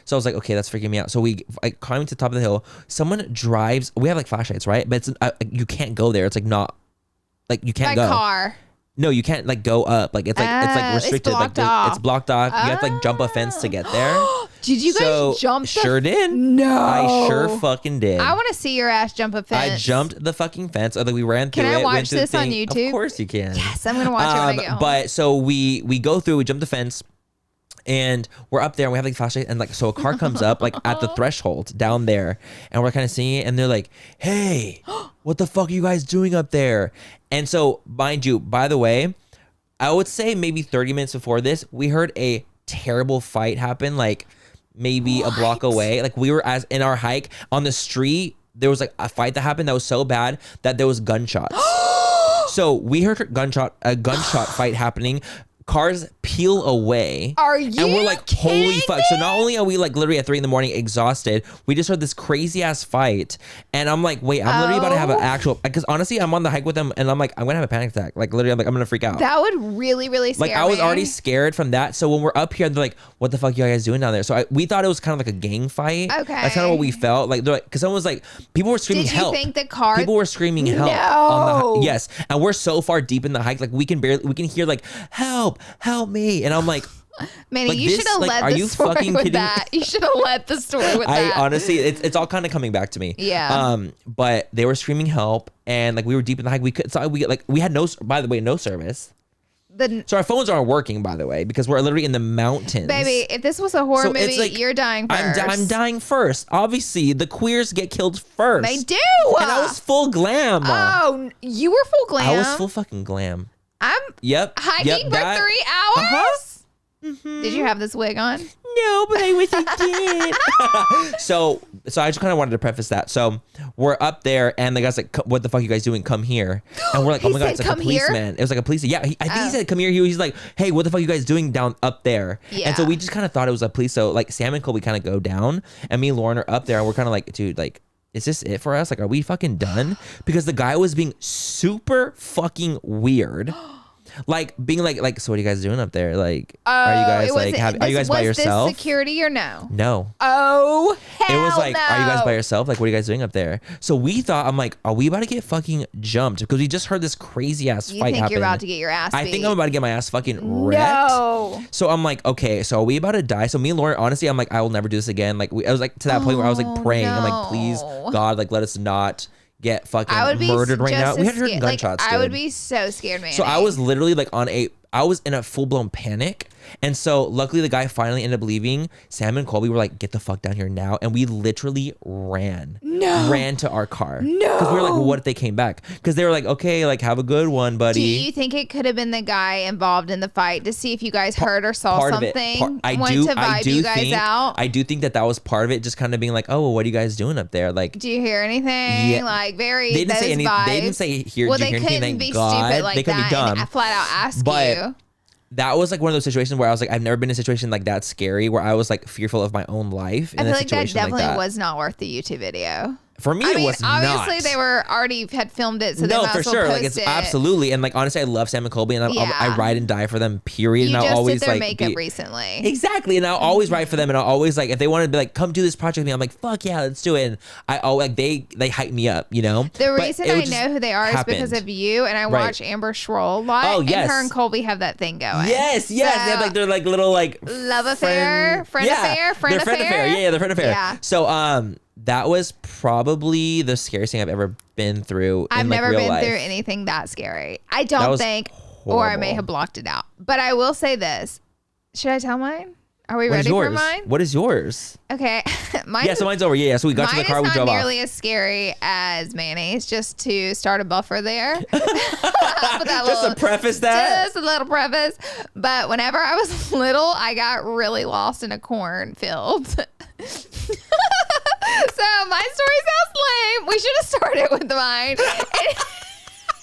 Speaker 1: So I was like, okay, that's freaking me out. So we climbing to the top of the hill. Someone drives. We have like flashlights, right? But it's you can't go there. It's like not like you can't go.
Speaker 2: By car.
Speaker 1: No, you can't like go up. Like it's like restricted.
Speaker 2: It's blocked off.
Speaker 1: It's blocked off. You have to like jump a fence to get there.
Speaker 2: Did you guys jump?
Speaker 1: Sure did.
Speaker 2: No,
Speaker 1: I sure fucking did.
Speaker 2: I want to see your ass jump a fence.
Speaker 1: I jumped the fucking fence. Or like we ran through it.
Speaker 2: Can I watch
Speaker 1: went through
Speaker 2: this
Speaker 1: the
Speaker 2: on
Speaker 1: thing.
Speaker 2: YouTube?
Speaker 1: Of course you can.
Speaker 2: Yes, I'm gonna watch it when I get home.
Speaker 1: But so we go through. We jump the fence. And we're up there and we have like flashlight and like so a car comes up like at the threshold down there and we're kind of seeing it and they're like, hey, what the fuck are you guys doing up there? And so mind you, by the way, I would say maybe 30 minutes before this, we heard a terrible fight happen like maybe a block away. Like we were in our hike on the street, there was like a fight that happened that was so bad that there was gunshots. So we heard a gunshot fight happening. Cars peel away.
Speaker 2: Are you
Speaker 1: And we're like, holy
Speaker 2: kidding
Speaker 1: fuck.
Speaker 2: me?
Speaker 1: So not only are we like literally at 3 a.m. exhausted, we just heard this crazy ass fight. And I'm like, wait, I'm literally about to have an actual, because honestly, I'm on the hike with them and I'm like, I'm going to have a panic attack. Like literally, I'm like, I'm going to freak out.
Speaker 2: That would really, really scare me.
Speaker 1: Like I was already scared from that. So when we're up here, they're like, what the fuck you guys doing down there? So we thought it was kind of like a gang fight.
Speaker 2: Okay.
Speaker 1: That's kind of what we felt. Like, they're like, because someone was like, people were screaming
Speaker 2: Did you
Speaker 1: help.
Speaker 2: think the car?
Speaker 1: People were screaming help.
Speaker 2: No.
Speaker 1: Yes. And we're so far deep in the hike. Like we can hear like, help me. And I'm like,
Speaker 2: Manny,
Speaker 1: like
Speaker 2: you
Speaker 1: this,
Speaker 2: should have
Speaker 1: like,
Speaker 2: led
Speaker 1: are
Speaker 2: the
Speaker 1: you
Speaker 2: story
Speaker 1: fucking
Speaker 2: with
Speaker 1: kidding
Speaker 2: that. You should have led the story with that.
Speaker 1: I honestly, it's all kind of coming back to me.
Speaker 2: Yeah.
Speaker 1: But they were screaming help, and like we were deep in the hike. We had no, by the way, no service. So our phones aren't working, by the way, because we're literally in the mountains.
Speaker 2: Baby, if this was a horror
Speaker 1: So
Speaker 2: movie,
Speaker 1: it's like,
Speaker 2: you're dying first.
Speaker 1: I'm dying first. Obviously, the queers get killed first.
Speaker 2: They do.
Speaker 1: And I was full glam.
Speaker 2: Oh, you were full glam.
Speaker 1: I was full fucking glam.
Speaker 2: I'm hiking for 3 hours.
Speaker 1: Uh-huh.
Speaker 2: Did you have this wig on?
Speaker 1: No, but I wish I did. So I just kind of wanted to preface that. So we're up there, and the guy's like, "What the fuck are you guys doing? Come here!" And we're like, "Oh my god, it's like a policeman." It was like a police. Yeah, I think he said, "Come here." He's like, "Hey, what the fuck are you guys doing down up there?"
Speaker 2: Yeah.
Speaker 1: And so we just kind of thought it was a police. So like Sam and Colby kind of go down, and me and Lauren are up there, and we're kind of like, "Dude, like, is this it for us? Like, are we fucking done?" Because the guy was being super fucking weird. Like being like, so what are you guys doing up there? Like, are you guys like, are you guys by yourself?
Speaker 2: Was this security or no?
Speaker 1: No.
Speaker 2: Oh, hell
Speaker 1: It was like,
Speaker 2: no.
Speaker 1: are you guys by yourself? Like, what are you guys doing up there? So we thought, I'm like, are we about to get fucking jumped? Because we just heard this crazy ass
Speaker 2: You
Speaker 1: fight
Speaker 2: think
Speaker 1: happen.
Speaker 2: you're about to get your ass beat?
Speaker 1: I think I'm about to get my ass fucking wrecked.
Speaker 2: No.
Speaker 1: So I'm like, okay, so are we about to die? So me and Lauren, honestly, I'm like, I will never do this again. Like, I was like to that point where I was like praying. I'm like, please,
Speaker 2: no.
Speaker 1: God, like, let us not get fucking
Speaker 2: I would be
Speaker 1: murdered right now.
Speaker 2: just
Speaker 1: We
Speaker 2: as
Speaker 1: had heard
Speaker 2: scared.
Speaker 1: gunshots.
Speaker 2: Like, I would
Speaker 1: dude.
Speaker 2: be so scared, man.
Speaker 1: So I was literally like I was in a full blown panic. And so luckily the guy finally ended up leaving. Sam and Colby were like, get the fuck down here now. And we literally ran to our car.
Speaker 2: No.
Speaker 1: Because we were like, well, what if they came back? Because they were like, okay, like have a good one, buddy.
Speaker 2: Do you think it could have been the guy involved in the fight to see if you guys heard or saw
Speaker 1: part
Speaker 2: something?
Speaker 1: Of it. I
Speaker 2: to you guys out?
Speaker 1: I do think that was part of it, just kind of being like, oh, well, what are you guys doing up there? Like,
Speaker 2: do you hear anything?
Speaker 1: Yeah.
Speaker 2: Like very.
Speaker 1: They didn't say
Speaker 2: those
Speaker 1: anything.
Speaker 2: vibes.
Speaker 1: They didn't say here.
Speaker 2: Well,
Speaker 1: did you
Speaker 2: they
Speaker 1: hear anything?
Speaker 2: couldn't
Speaker 1: Thank
Speaker 2: be
Speaker 1: God.
Speaker 2: stupid like
Speaker 1: they couldn't
Speaker 2: that
Speaker 1: be dumb.
Speaker 2: and flat out ask
Speaker 1: But
Speaker 2: you.
Speaker 1: that was like one of those situations where I was like, I've never been in a situation like that scary where I was like fearful of my own life.
Speaker 2: I feel like that definitely was not worth the YouTube video.
Speaker 1: For me, it was not.
Speaker 2: Obviously, they were already had filmed it, so they
Speaker 1: no,
Speaker 2: might
Speaker 1: for
Speaker 2: as well
Speaker 1: sure.
Speaker 2: post
Speaker 1: Like it's
Speaker 2: it.
Speaker 1: absolutely, and like honestly, I love Sam and Colby, and I ride and die for them. Period.
Speaker 2: You
Speaker 1: and
Speaker 2: just
Speaker 1: I'll always
Speaker 2: did their
Speaker 1: like
Speaker 2: makeup recently.
Speaker 1: Exactly, and I'll always ride for them, and I'll always like if they want to be like, come do this project with me, I'm like, fuck yeah, let's do it. And I always like they hype me up, you know.
Speaker 2: The reason I know who they are is because of you, and I watch Amber Schroll a lot.
Speaker 1: Oh yes,
Speaker 2: and her and Colby have that thing going.
Speaker 1: Yes,
Speaker 2: So,
Speaker 1: they have like their like little like
Speaker 2: love affair, friend affair.
Speaker 1: Yeah, their friend affair.
Speaker 2: Yeah.
Speaker 1: So that was probably the scariest thing I've ever been through.
Speaker 2: I've
Speaker 1: in, like,
Speaker 2: never
Speaker 1: real
Speaker 2: been
Speaker 1: life.
Speaker 2: through anything that scary. I don't think, or I may have blocked it out. But I will say this. Should I tell mine? Are we ready for mine?
Speaker 1: What is yours?
Speaker 2: Okay. Mine
Speaker 1: Yeah, so mine's over. Yeah, so we got to the car, we drove off.
Speaker 2: Mine is not nearly as scary as Manny's, just to start a buffer there.
Speaker 1: Just to preface that?
Speaker 2: Just a little preface. But whenever I was little, I got really lost in a cornfield. So my story sounds lame. We should have started with mine.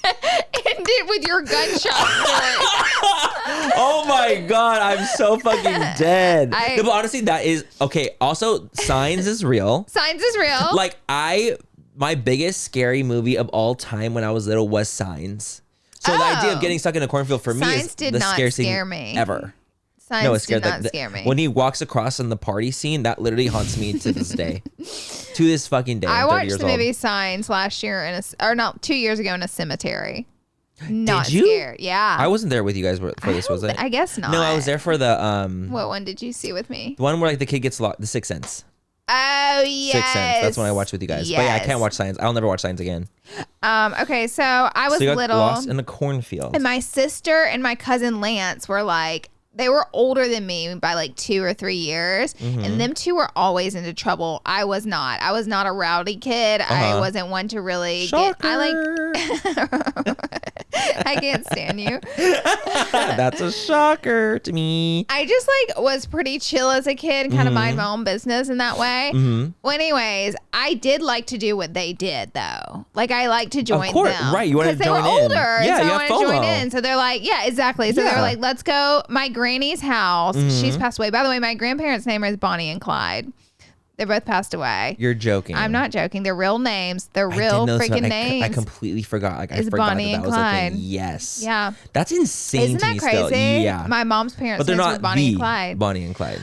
Speaker 2: Ended with your gunshot story.
Speaker 1: Oh my God, I'm so fucking dead. No, but honestly, that is okay. Also, Signs is real.
Speaker 2: Signs is real.
Speaker 1: Like my biggest scary movie of all time when I was little was Signs. So the idea of getting stuck in a cornfield for me is the scariest thing ever.
Speaker 2: Signs did not scare me.
Speaker 1: When he walks across in the party scene, that literally haunts me to this day. To this fucking day.
Speaker 2: I
Speaker 1: I'm 30
Speaker 2: watched
Speaker 1: years
Speaker 2: the
Speaker 1: old.
Speaker 2: movie Signs last year 2 years ago in a cemetery. Not scared. Yeah.
Speaker 1: I wasn't there with you guys for this, was it?
Speaker 2: I guess not.
Speaker 1: No, I was there for the
Speaker 2: What one did you see with me?
Speaker 1: the one where like the kid gets lost, the Sixth Sense.
Speaker 2: Oh yes.
Speaker 1: Sixth Sense. That's when I watched with you guys.
Speaker 2: Yes.
Speaker 1: But yeah, I can't watch Signs. I'll never watch Signs again.
Speaker 2: Okay, so I was
Speaker 1: So you got
Speaker 2: little.
Speaker 1: lost in the cornfield.
Speaker 2: And my sister and my cousin Lance were like, they were older than me by like 2 or 3 years. And them two were always into trouble. I was not. I was not a rowdy kid. I wasn't one to really get. I I can't stand you.
Speaker 1: That's a shocker to me.
Speaker 2: I just like was pretty chill as a kid, kind of mind my own business in that way. Well, anyways, I did like to do what they did though. Like I like to join them.
Speaker 1: Right. You want to
Speaker 2: they
Speaker 1: join
Speaker 2: were
Speaker 1: in.
Speaker 2: older.
Speaker 1: Yeah,
Speaker 2: so
Speaker 1: you
Speaker 2: I
Speaker 1: have
Speaker 2: wanted to join
Speaker 1: FOMO.
Speaker 2: in. So they're like, yeah, exactly. So they were like, let's go. My granny's house. She's passed away. By the way, my grandparents' name is Bonnie and Clyde. They both passed away.
Speaker 1: You're joking.
Speaker 2: I'm not joking. They're real names. They're real freaking names.
Speaker 1: I completely forgot. Like I
Speaker 2: It's
Speaker 1: forgot
Speaker 2: Bonnie
Speaker 1: that
Speaker 2: and
Speaker 1: was
Speaker 2: Clyde.
Speaker 1: a thing. Yes.
Speaker 2: Yeah.
Speaker 1: That's insane.
Speaker 2: Isn't
Speaker 1: to
Speaker 2: that
Speaker 1: me
Speaker 2: crazy?
Speaker 1: Still. Yeah.
Speaker 2: My mom's parents
Speaker 1: But they're
Speaker 2: names
Speaker 1: not
Speaker 2: were Bonnie and
Speaker 1: the
Speaker 2: Clyde.
Speaker 1: Bonnie and Clyde.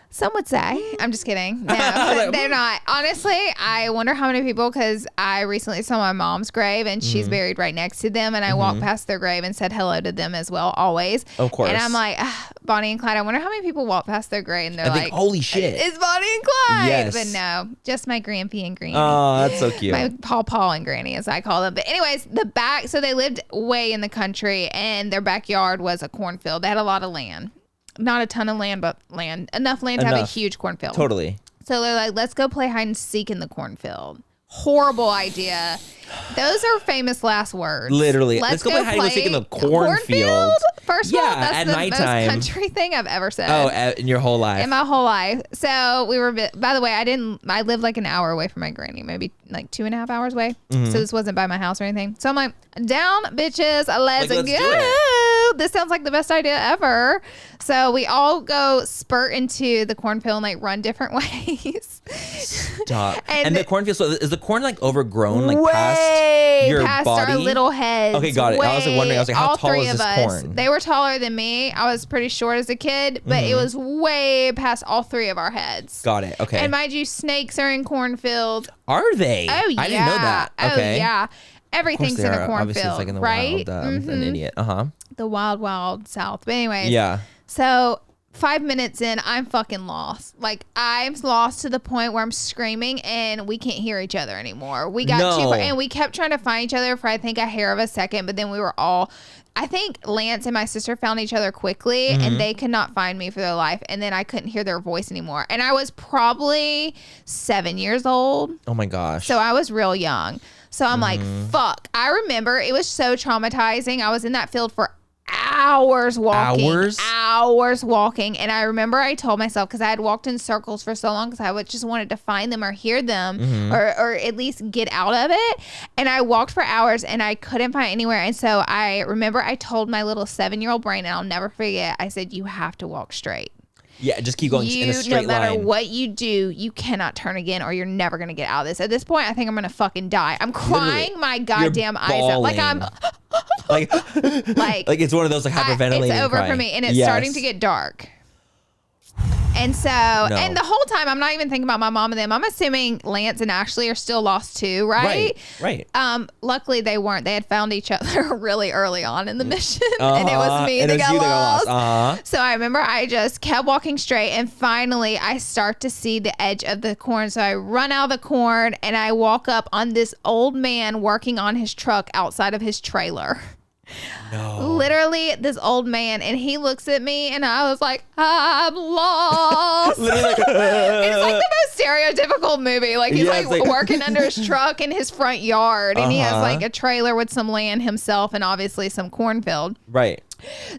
Speaker 2: Some would say. I'm just kidding. No, they're not. Honestly, I wonder how many people, because I recently saw my mom's grave and she's buried right next to them. And I walked past their grave and said hello to them as well, always.
Speaker 1: Of course.
Speaker 2: And I'm like, Bonnie and Clyde, I wonder how many people walk past their grave and they're like,
Speaker 1: holy shit.
Speaker 2: It's Bonnie and Clyde.
Speaker 1: Yes.
Speaker 2: But no, just my Grampy and Granny.
Speaker 1: Oh, that's so cute.
Speaker 2: My Paw and Granny, as I call them. But anyways, so they lived way in the country and their backyard was a cornfield. They had a lot of land. Not a ton of land, but enough land to have a huge cornfield.
Speaker 1: Totally.
Speaker 2: So they're like, let's go play hide and seek in the cornfield. Horrible idea. Those are famous last words.
Speaker 1: Literally. Let's go play hide and seek in the cornfield.
Speaker 2: First of all,
Speaker 1: Yeah,
Speaker 2: that's
Speaker 1: at
Speaker 2: the
Speaker 1: nighttime.
Speaker 2: most country thing I've ever said.
Speaker 1: Oh, in your whole life.
Speaker 2: In my whole life. So we were, by the way, I lived like an hour away from my granny, maybe like 2.5 hours away. So this wasn't by my house or anything. So I'm like, down, bitches, let's
Speaker 1: do
Speaker 2: go.
Speaker 1: it.
Speaker 2: This sounds like the best idea ever. So we all go spurt into the cornfield and like run different ways.
Speaker 1: Stop. And
Speaker 2: And
Speaker 1: the cornfield, so is the corn like overgrown, like
Speaker 2: way
Speaker 1: past your
Speaker 2: past
Speaker 1: body?
Speaker 2: our little heads.
Speaker 1: Okay, got it. I was like wondering, I was like, how
Speaker 2: all
Speaker 1: tall
Speaker 2: three
Speaker 1: is
Speaker 2: of
Speaker 1: this
Speaker 2: us.
Speaker 1: corn?
Speaker 2: They were taller than me. I was pretty short as a kid, but it was way past all three of our heads.
Speaker 1: Got it. Okay.
Speaker 2: And mind you, snakes are in cornfields.
Speaker 1: Are they?
Speaker 2: Oh yeah.
Speaker 1: I didn't know that. Okay.
Speaker 2: Oh yeah. Everything's in a
Speaker 1: Obviously, it's
Speaker 2: cornfield,
Speaker 1: like in the
Speaker 2: right?
Speaker 1: wild. An idiot.
Speaker 2: The wild, wild south. But anyways.
Speaker 1: Yeah.
Speaker 2: So 5 minutes in, I'm fucking lost. Like I'm lost to the point where I'm screaming and we can't hear each other anymore. We got too far, and we kept trying to find each other for I think a hair of a second, but then we were all. I think Lance and my sister found each other quickly and they could not find me for their life. And then I couldn't hear their voice anymore. And I was probably 7 years old.
Speaker 1: Oh my gosh.
Speaker 2: So I was real young. So I'm like, fuck. I remember it was so traumatizing. I was in that field for hours walking. Hours walking. And I remember I told myself, because I had walked in circles for so long because I would just wanted to find them or hear them or at least get out of it. And I walked for hours and I couldn't find anywhere. And so I remember I told my little 7-year-old brain, and I'll never forget, I said, you have to walk straight.
Speaker 1: Yeah, just keep going in a straight line.
Speaker 2: No matter what you do, you cannot turn again or you're never going to get out of this. At this point, I think I'm going to fucking die. I'm crying my goddamn eyes out. Like I'm...
Speaker 1: like it's one of those like hyperventilating.
Speaker 2: It's over for me. And it's starting to get dark. And so, and the whole time, I'm not even thinking about my mom and them. I'm assuming Lance and Ashley are still lost too, right?
Speaker 1: Right.
Speaker 2: Luckily, they weren't. They had found each other really early on in the mission. And it was me that got lost. So I remember I just kept walking straight. And finally, I start to see the edge of the corn. So I run out of the corn and I walk up on this old man working on his truck outside of his trailer.
Speaker 1: No.
Speaker 2: Literally this old man, and he looks at me and I was like, I'm lost. It's like the most stereotypical movie. Like he's like working under his truck in his front yard, and he has like a trailer with some land himself and obviously some cornfield.
Speaker 1: Right.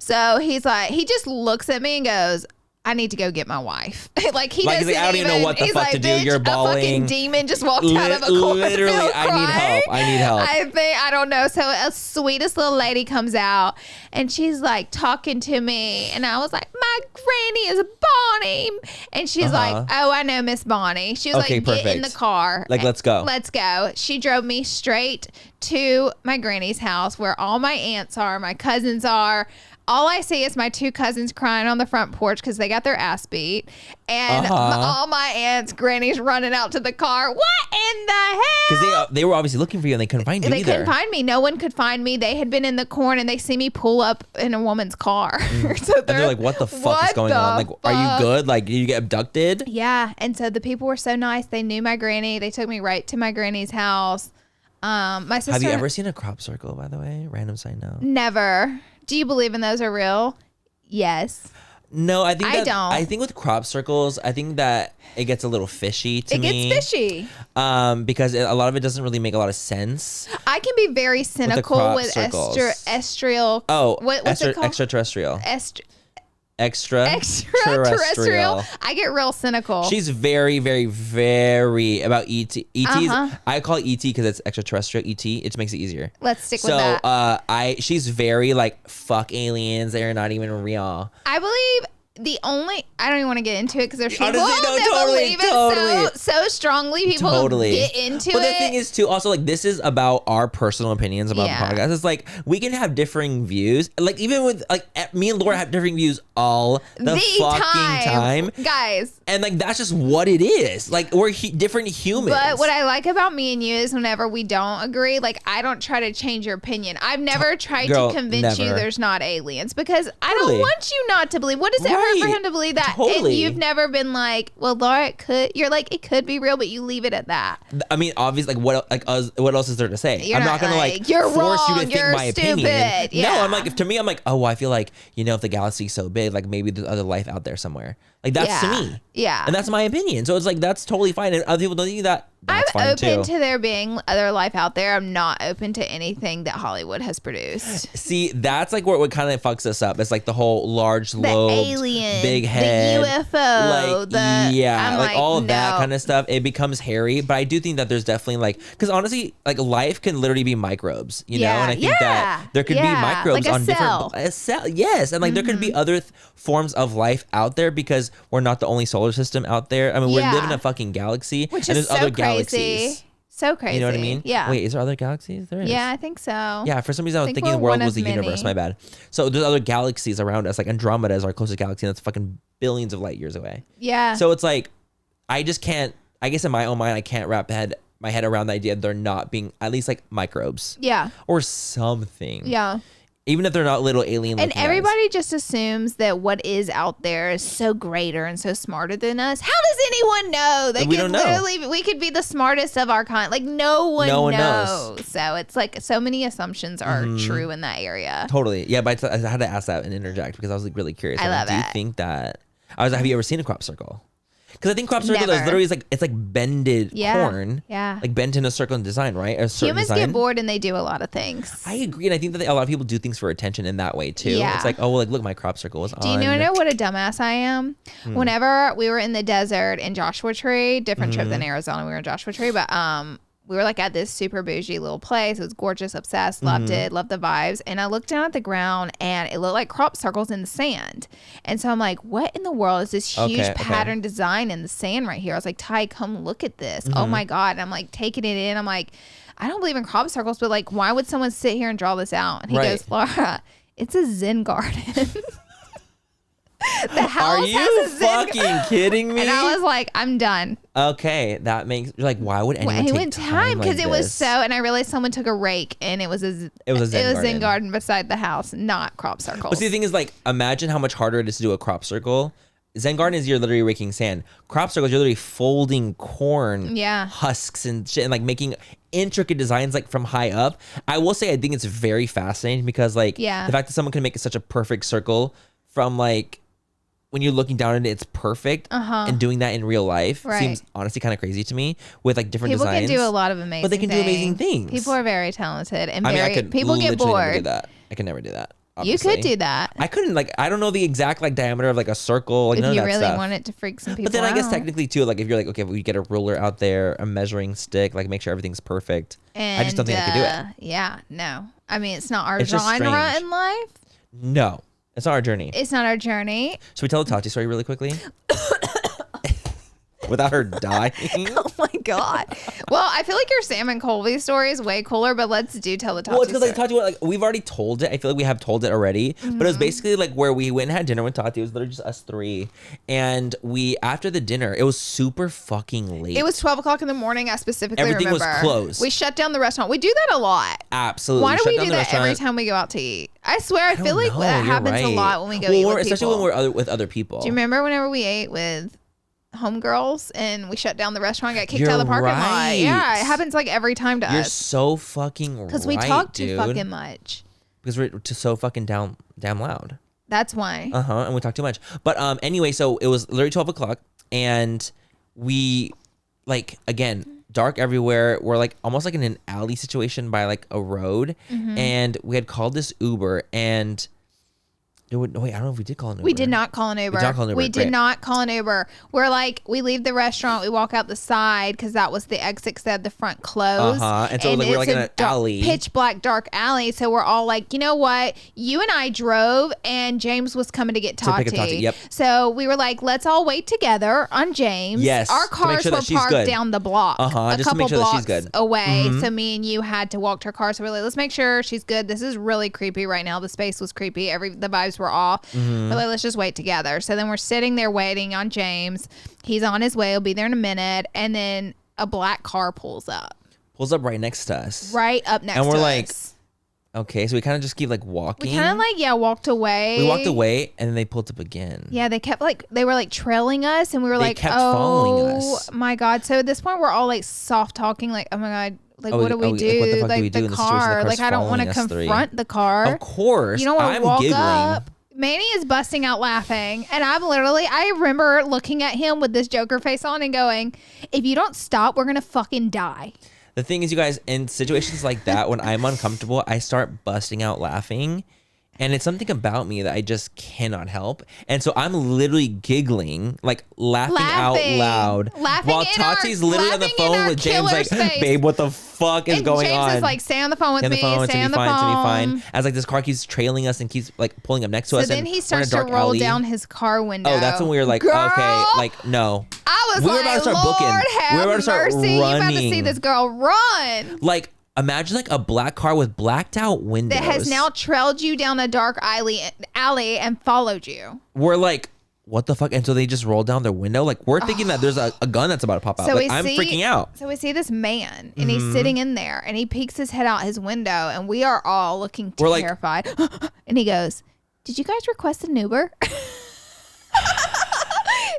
Speaker 2: So he's like, he just looks at me and goes, I need to go get my wife. Like he doesn't
Speaker 1: I don't even know what the fuck to do. You're bawling.
Speaker 2: A fucking demon just walked out of a cornfield.
Speaker 1: Literally, I need help.
Speaker 2: I don't know. So a sweetest little lady comes out and she's like talking to me, and I was like, my granny is Bonnie, and she's like, oh, I know Miss Bonnie. She was like, get in the car.
Speaker 1: Like, let's go.
Speaker 2: Let's go. She drove me straight to my granny's house where all my aunts are, my cousins are. all I see is my 2 cousins crying on the front porch because they got their ass beat. And all my aunts, grannies running out to the car. What in the hell?
Speaker 1: Because they were obviously looking for you and they couldn't find you
Speaker 2: They
Speaker 1: either.
Speaker 2: couldn't find me. No one could find me. They had been in the corn and they see me pull up in a woman's car. So
Speaker 1: and they're like, what the fuck is going on? Like, are you good? Like, did you get abducted?
Speaker 2: Yeah. And so the people were so nice. They knew my granny. They took me right to my granny's house. My sister.
Speaker 1: Have you ever seen a crop circle, by the way? Random side note.
Speaker 2: Never. Do you believe in those are real? Yes.
Speaker 1: No, I think
Speaker 2: I don't.
Speaker 1: I think with crop circles, I think that it gets a little fishy to me.
Speaker 2: It gets fishy.
Speaker 1: Because a lot of it doesn't really make a lot of sense.
Speaker 2: I can be very cynical with extraterrestrial.
Speaker 1: Oh,
Speaker 2: what's it called?
Speaker 1: Extraterrestrial.
Speaker 2: Extraterrestrial. I get real cynical.
Speaker 1: She's very, very, very about ET. ETs. I call it ET because it's extraterrestrial. ET. It just makes it easier.
Speaker 2: Let's stick with that.
Speaker 1: So, she's very like fuck aliens. They're not even real.
Speaker 2: I believe I don't even want to get into it because there's people that
Speaker 1: totally,
Speaker 2: believe it so strongly. People get into it.
Speaker 1: But the thing is too, also like this is about our personal opinions about podcasts. It's like we can have differing views. Like even with like me and Laura have differing views all the fucking time,
Speaker 2: guys.
Speaker 1: And like that's just what it is. Like we're different humans.
Speaker 2: But what I like about me and you is whenever we don't agree, like I don't try to change your opinion. I've never tried to convince you there's not aliens because I don't want you not to believe. What does it hurt for him to believe that? And you've never been like, well, Laura, it could. You're like, it could be real, but you leave it at that.
Speaker 1: I mean, obviously, what else is there to say?
Speaker 2: You're
Speaker 1: I'm not gonna like
Speaker 2: you're
Speaker 1: force
Speaker 2: wrong,
Speaker 1: you to think my
Speaker 2: stupid.
Speaker 1: opinion.
Speaker 2: Yeah.
Speaker 1: No, I'm like, to me, I'm like, oh, I feel like, if the galaxy's so big, like maybe there's other life out there somewhere. Like that's to me.
Speaker 2: Yeah.
Speaker 1: And that's my opinion. So it's like, that's totally fine. And other people don't think that. That's
Speaker 2: I'm
Speaker 1: fine
Speaker 2: open
Speaker 1: too.
Speaker 2: to there being other life out there. I'm not open to anything that Hollywood has produced.
Speaker 1: See, that's like what kind of fucks us up. It's like the whole large lobed,
Speaker 2: alien,
Speaker 1: big head,
Speaker 2: the UFO,
Speaker 1: like all of that kind of stuff. It becomes hairy. But I do think that there's definitely like, because honestly, like life can literally be microbes, you know? And I think that there could be microbes
Speaker 2: like
Speaker 1: on different. A cell, yes, and like there could be other forms of life out there because we're not the only solar system out there. I mean, we live in a fucking galaxy,
Speaker 2: which
Speaker 1: and
Speaker 2: is
Speaker 1: there's
Speaker 2: so
Speaker 1: other
Speaker 2: crazy.
Speaker 1: galaxies.
Speaker 2: So crazy.
Speaker 1: You know what I mean?
Speaker 2: Yeah.
Speaker 1: Wait, is there other galaxies? There is.
Speaker 2: Yeah, I think so.
Speaker 1: Yeah, for some reason I was thinking the world was the universe. My bad. So there's other galaxies around us. Like Andromeda is our closest galaxy, and that's fucking billions of light years away.
Speaker 2: Yeah.
Speaker 1: So it's like, I just can't. I guess in my own mind, I can't wrap my head around the idea of there not being at least like microbes.
Speaker 2: Yeah.
Speaker 1: Or something.
Speaker 2: Yeah.
Speaker 1: Even if they're not little alien.
Speaker 2: And everybody just assumes that what is out there is so greater and so smarter than us. How does anyone know?
Speaker 1: We don't know.
Speaker 2: We could be the smartest of our kind. Like no one knows. So it's like so many assumptions are true in that area.
Speaker 1: Totally. Yeah, but I had to ask that and interject because I was like really curious.
Speaker 2: I love
Speaker 1: do
Speaker 2: it.
Speaker 1: You think that? Have you ever seen a crop circle? Because I think crop circle is literally it's like bended corn.
Speaker 2: Yeah.
Speaker 1: Like bent in a circle in design, right?
Speaker 2: Humans get bored and they do a lot of things.
Speaker 1: I agree. And I think that a lot of people do things for attention in that way too.
Speaker 2: Yeah.
Speaker 1: It's like, oh, well, like, look, my crop circle was on.
Speaker 2: Do you know what a dumbass I am? Whenever we were in the desert in Joshua Tree, different trip than Arizona, we were in Joshua Tree, but we were like at this super bougie little place. It was gorgeous, obsessed, loved it, loved the vibes. And I looked down at the ground and it looked like crop circles in the sand. And so I'm like, what in the world is this huge pattern design in the sand right here? I was like, Ty, come look at this. Oh my God. And I'm like taking it in. I'm like, I don't believe in crop circles, but like, why would someone sit here and draw this out? And he goes, Laura, it's a Zen garden. The house
Speaker 1: Are you
Speaker 2: has a
Speaker 1: fucking kidding me?
Speaker 2: And I was like, I'm done.
Speaker 1: Okay, that makes like, why would anyone take time
Speaker 2: because
Speaker 1: like
Speaker 2: it was
Speaker 1: this?
Speaker 2: so. And I realized someone took a rake and it was a Zen garden beside the house, not crop circles.
Speaker 1: But see, the thing is, like, imagine how much harder it is to do a crop circle. Zen garden is you're literally raking sand. Crop circles, you're literally folding corn husks and shit and like making intricate designs like from high up. I will say I think it's very fascinating because like the fact that someone can make such a perfect circle from like when you're looking down at it, it's perfect. And doing that in real life seems honestly kind of crazy to me with like different designs.
Speaker 2: People can do a lot of amazing things.
Speaker 1: But they can do amazing things.
Speaker 2: People are very talented and
Speaker 1: people
Speaker 2: get bored.
Speaker 1: Never do that. I can never do that. Obviously.
Speaker 2: You could do that.
Speaker 1: I couldn't I don't know the exact like diameter of like a circle. Like,
Speaker 2: if you really want it to freak some people out.
Speaker 1: But then I guess technically too, like if you're like, okay, we get a ruler out there, a measuring stick, like make sure everything's perfect. And, I just don't think I could do it.
Speaker 2: Yeah, no. I mean, it's not our genre in life.
Speaker 1: No, it's not our journey.
Speaker 2: It's not our journey.
Speaker 1: Should we tell the Tati story really quickly? without her dying.
Speaker 2: Oh my God. Well, I feel like your Sam and Colby story is way cooler, but let's tell the Tati
Speaker 1: Well, it's because
Speaker 2: story.
Speaker 1: like Tati, like we've already told it. I feel like we have told it already, but it was basically like where we went and had dinner with Tati. It was literally just us three, and we after the dinner, it was super fucking late.
Speaker 2: It was 12 o'clock in the morning. I specifically
Speaker 1: Everything
Speaker 2: remember.
Speaker 1: was closed.
Speaker 2: We shut down the restaurant. We do that a lot.
Speaker 1: Absolutely.
Speaker 2: Why do
Speaker 1: Shut
Speaker 2: we
Speaker 1: down
Speaker 2: do
Speaker 1: the
Speaker 2: that
Speaker 1: restaurant.
Speaker 2: every time we go out to eat? I swear, I feel like
Speaker 1: know,
Speaker 2: that
Speaker 1: you're
Speaker 2: happens a
Speaker 1: right.
Speaker 2: lot when we go eat with
Speaker 1: especially
Speaker 2: people.
Speaker 1: when we're with other people.
Speaker 2: Do you remember whenever we ate with homegirls and we shut down the restaurant, got kicked out of the parking lot? Yeah, it happens like every time to
Speaker 1: You're
Speaker 2: us.
Speaker 1: so fucking right,
Speaker 2: Because we talk too
Speaker 1: dude.
Speaker 2: fucking much.
Speaker 1: Because we're just so fucking damn loud.
Speaker 2: That's why.
Speaker 1: And we talk too much. But anyway, so it was literally 12 o'clock, and we, like, again, dark everywhere. We're like almost like in an alley situation by like a road, and we had called this Uber, and wait, I don't know if we did call an Uber.
Speaker 2: We did not call an Uber. We did not call an Uber. We're like, we leave the restaurant, we walk out the side because that was the exit because they had the front closed.
Speaker 1: And so like, we're like in an alley.
Speaker 2: Pitch black, dark alley. So we're all like, you know what? You and I drove and James was coming to get Tati.
Speaker 1: Yep.
Speaker 2: So we were like, let's all wait together on James.
Speaker 1: Yes.
Speaker 2: Our cars were parked down the block. A
Speaker 1: just to make
Speaker 2: couple
Speaker 1: sure that she's
Speaker 2: blocks
Speaker 1: good.
Speaker 2: away. So me and you had to walk to her car. So we're like, let's make sure she's good. This is really creepy right now. The space was creepy. The vibes were off. We're like, let's just wait together. So then we're sitting there waiting on James. He's on his way. He'll be there in a minute. And then a black car pulls up.
Speaker 1: Pulls up right next to us.
Speaker 2: Right up next to us.
Speaker 1: And we're like, okay. So we kind of just keep like walking.
Speaker 2: We kind of like, walked away.
Speaker 1: We walked away, and then they pulled up again.
Speaker 2: Yeah, they kept like, they were like trailing us. And we were like,
Speaker 1: kept following us.
Speaker 2: My God. So at this point, we're all like soft talking, like, oh my God. Like, what do we do?
Speaker 1: Like, what the fuck do we do in
Speaker 2: the
Speaker 1: this situation?
Speaker 2: car.
Speaker 1: The
Speaker 2: Like, I don't want to confront the car.
Speaker 1: Of course.
Speaker 2: You don't want to walk
Speaker 1: giggling.
Speaker 2: up. Manny is busting out laughing. And I remember looking at him with this Joker face on and going, if you don't stop, we're going to fucking die.
Speaker 1: The thing is, you guys, in situations like that, when I'm uncomfortable, I start busting out laughing. And it's something about me that I just cannot help. And so I'm literally giggling, like laughing out loud. While Tati's literally on the phone with James, like, babe, what the fuck is going on?
Speaker 2: James is like, stay on the phone with me. Stay on the phone.
Speaker 1: It's gonna be fine. As like this car keeps trailing us and keeps like pulling up next to us.
Speaker 2: So then he starts to roll down his car window.
Speaker 1: Oh, that's when we were like,
Speaker 2: girl,
Speaker 1: okay, like, no.
Speaker 2: I was
Speaker 1: we were about to start
Speaker 2: Lord
Speaker 1: booking.
Speaker 2: Have
Speaker 1: we were about to start
Speaker 2: mercy.
Speaker 1: running.
Speaker 2: You about to see this girl run.
Speaker 1: Like, imagine like a black car with blacked out windows.
Speaker 2: That has now trailed you down a dark alley and followed you.
Speaker 1: We're like, what the fuck? And so they just roll down their window. Like, we're thinking that there's a gun that's about to pop out.
Speaker 2: So
Speaker 1: like, I'm freaking out.
Speaker 2: So we see this man and he's sitting in there and he peeks his head out his window and we are all looking terrified. And he goes, did you guys request an Uber?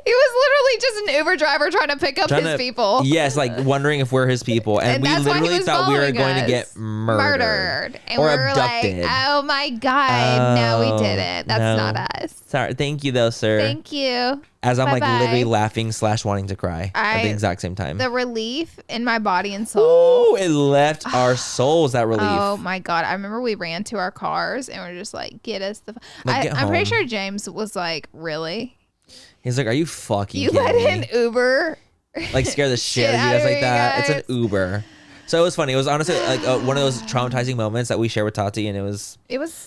Speaker 2: He was literally just an Uber driver trying to pick up his people.
Speaker 1: Yes, like wondering if we're his people. And we literally thought we were going to get murdered.
Speaker 2: And
Speaker 1: or
Speaker 2: we were
Speaker 1: abducted.
Speaker 2: like, oh my God. No, we didn't. That's not us.
Speaker 1: Sorry. Thank you though, sir.
Speaker 2: Thank you.
Speaker 1: As I'm
Speaker 2: Bye-bye.
Speaker 1: like literally laughing / wanting to cry at the exact same time.
Speaker 2: The relief in my body and soul.
Speaker 1: Ooh, it left our souls, that relief.
Speaker 2: Oh my God. I remember we ran to our cars and we're just like, get us the...
Speaker 1: Like,
Speaker 2: I'm pretty sure James was like, really?
Speaker 1: He's like, are you fucking
Speaker 2: You
Speaker 1: kidding
Speaker 2: let
Speaker 1: me?
Speaker 2: an Uber
Speaker 1: Like scare the shit out of you guys like that? It's an Uber. So it was funny. It was honestly like one of those traumatizing moments that we share with Tati, and it was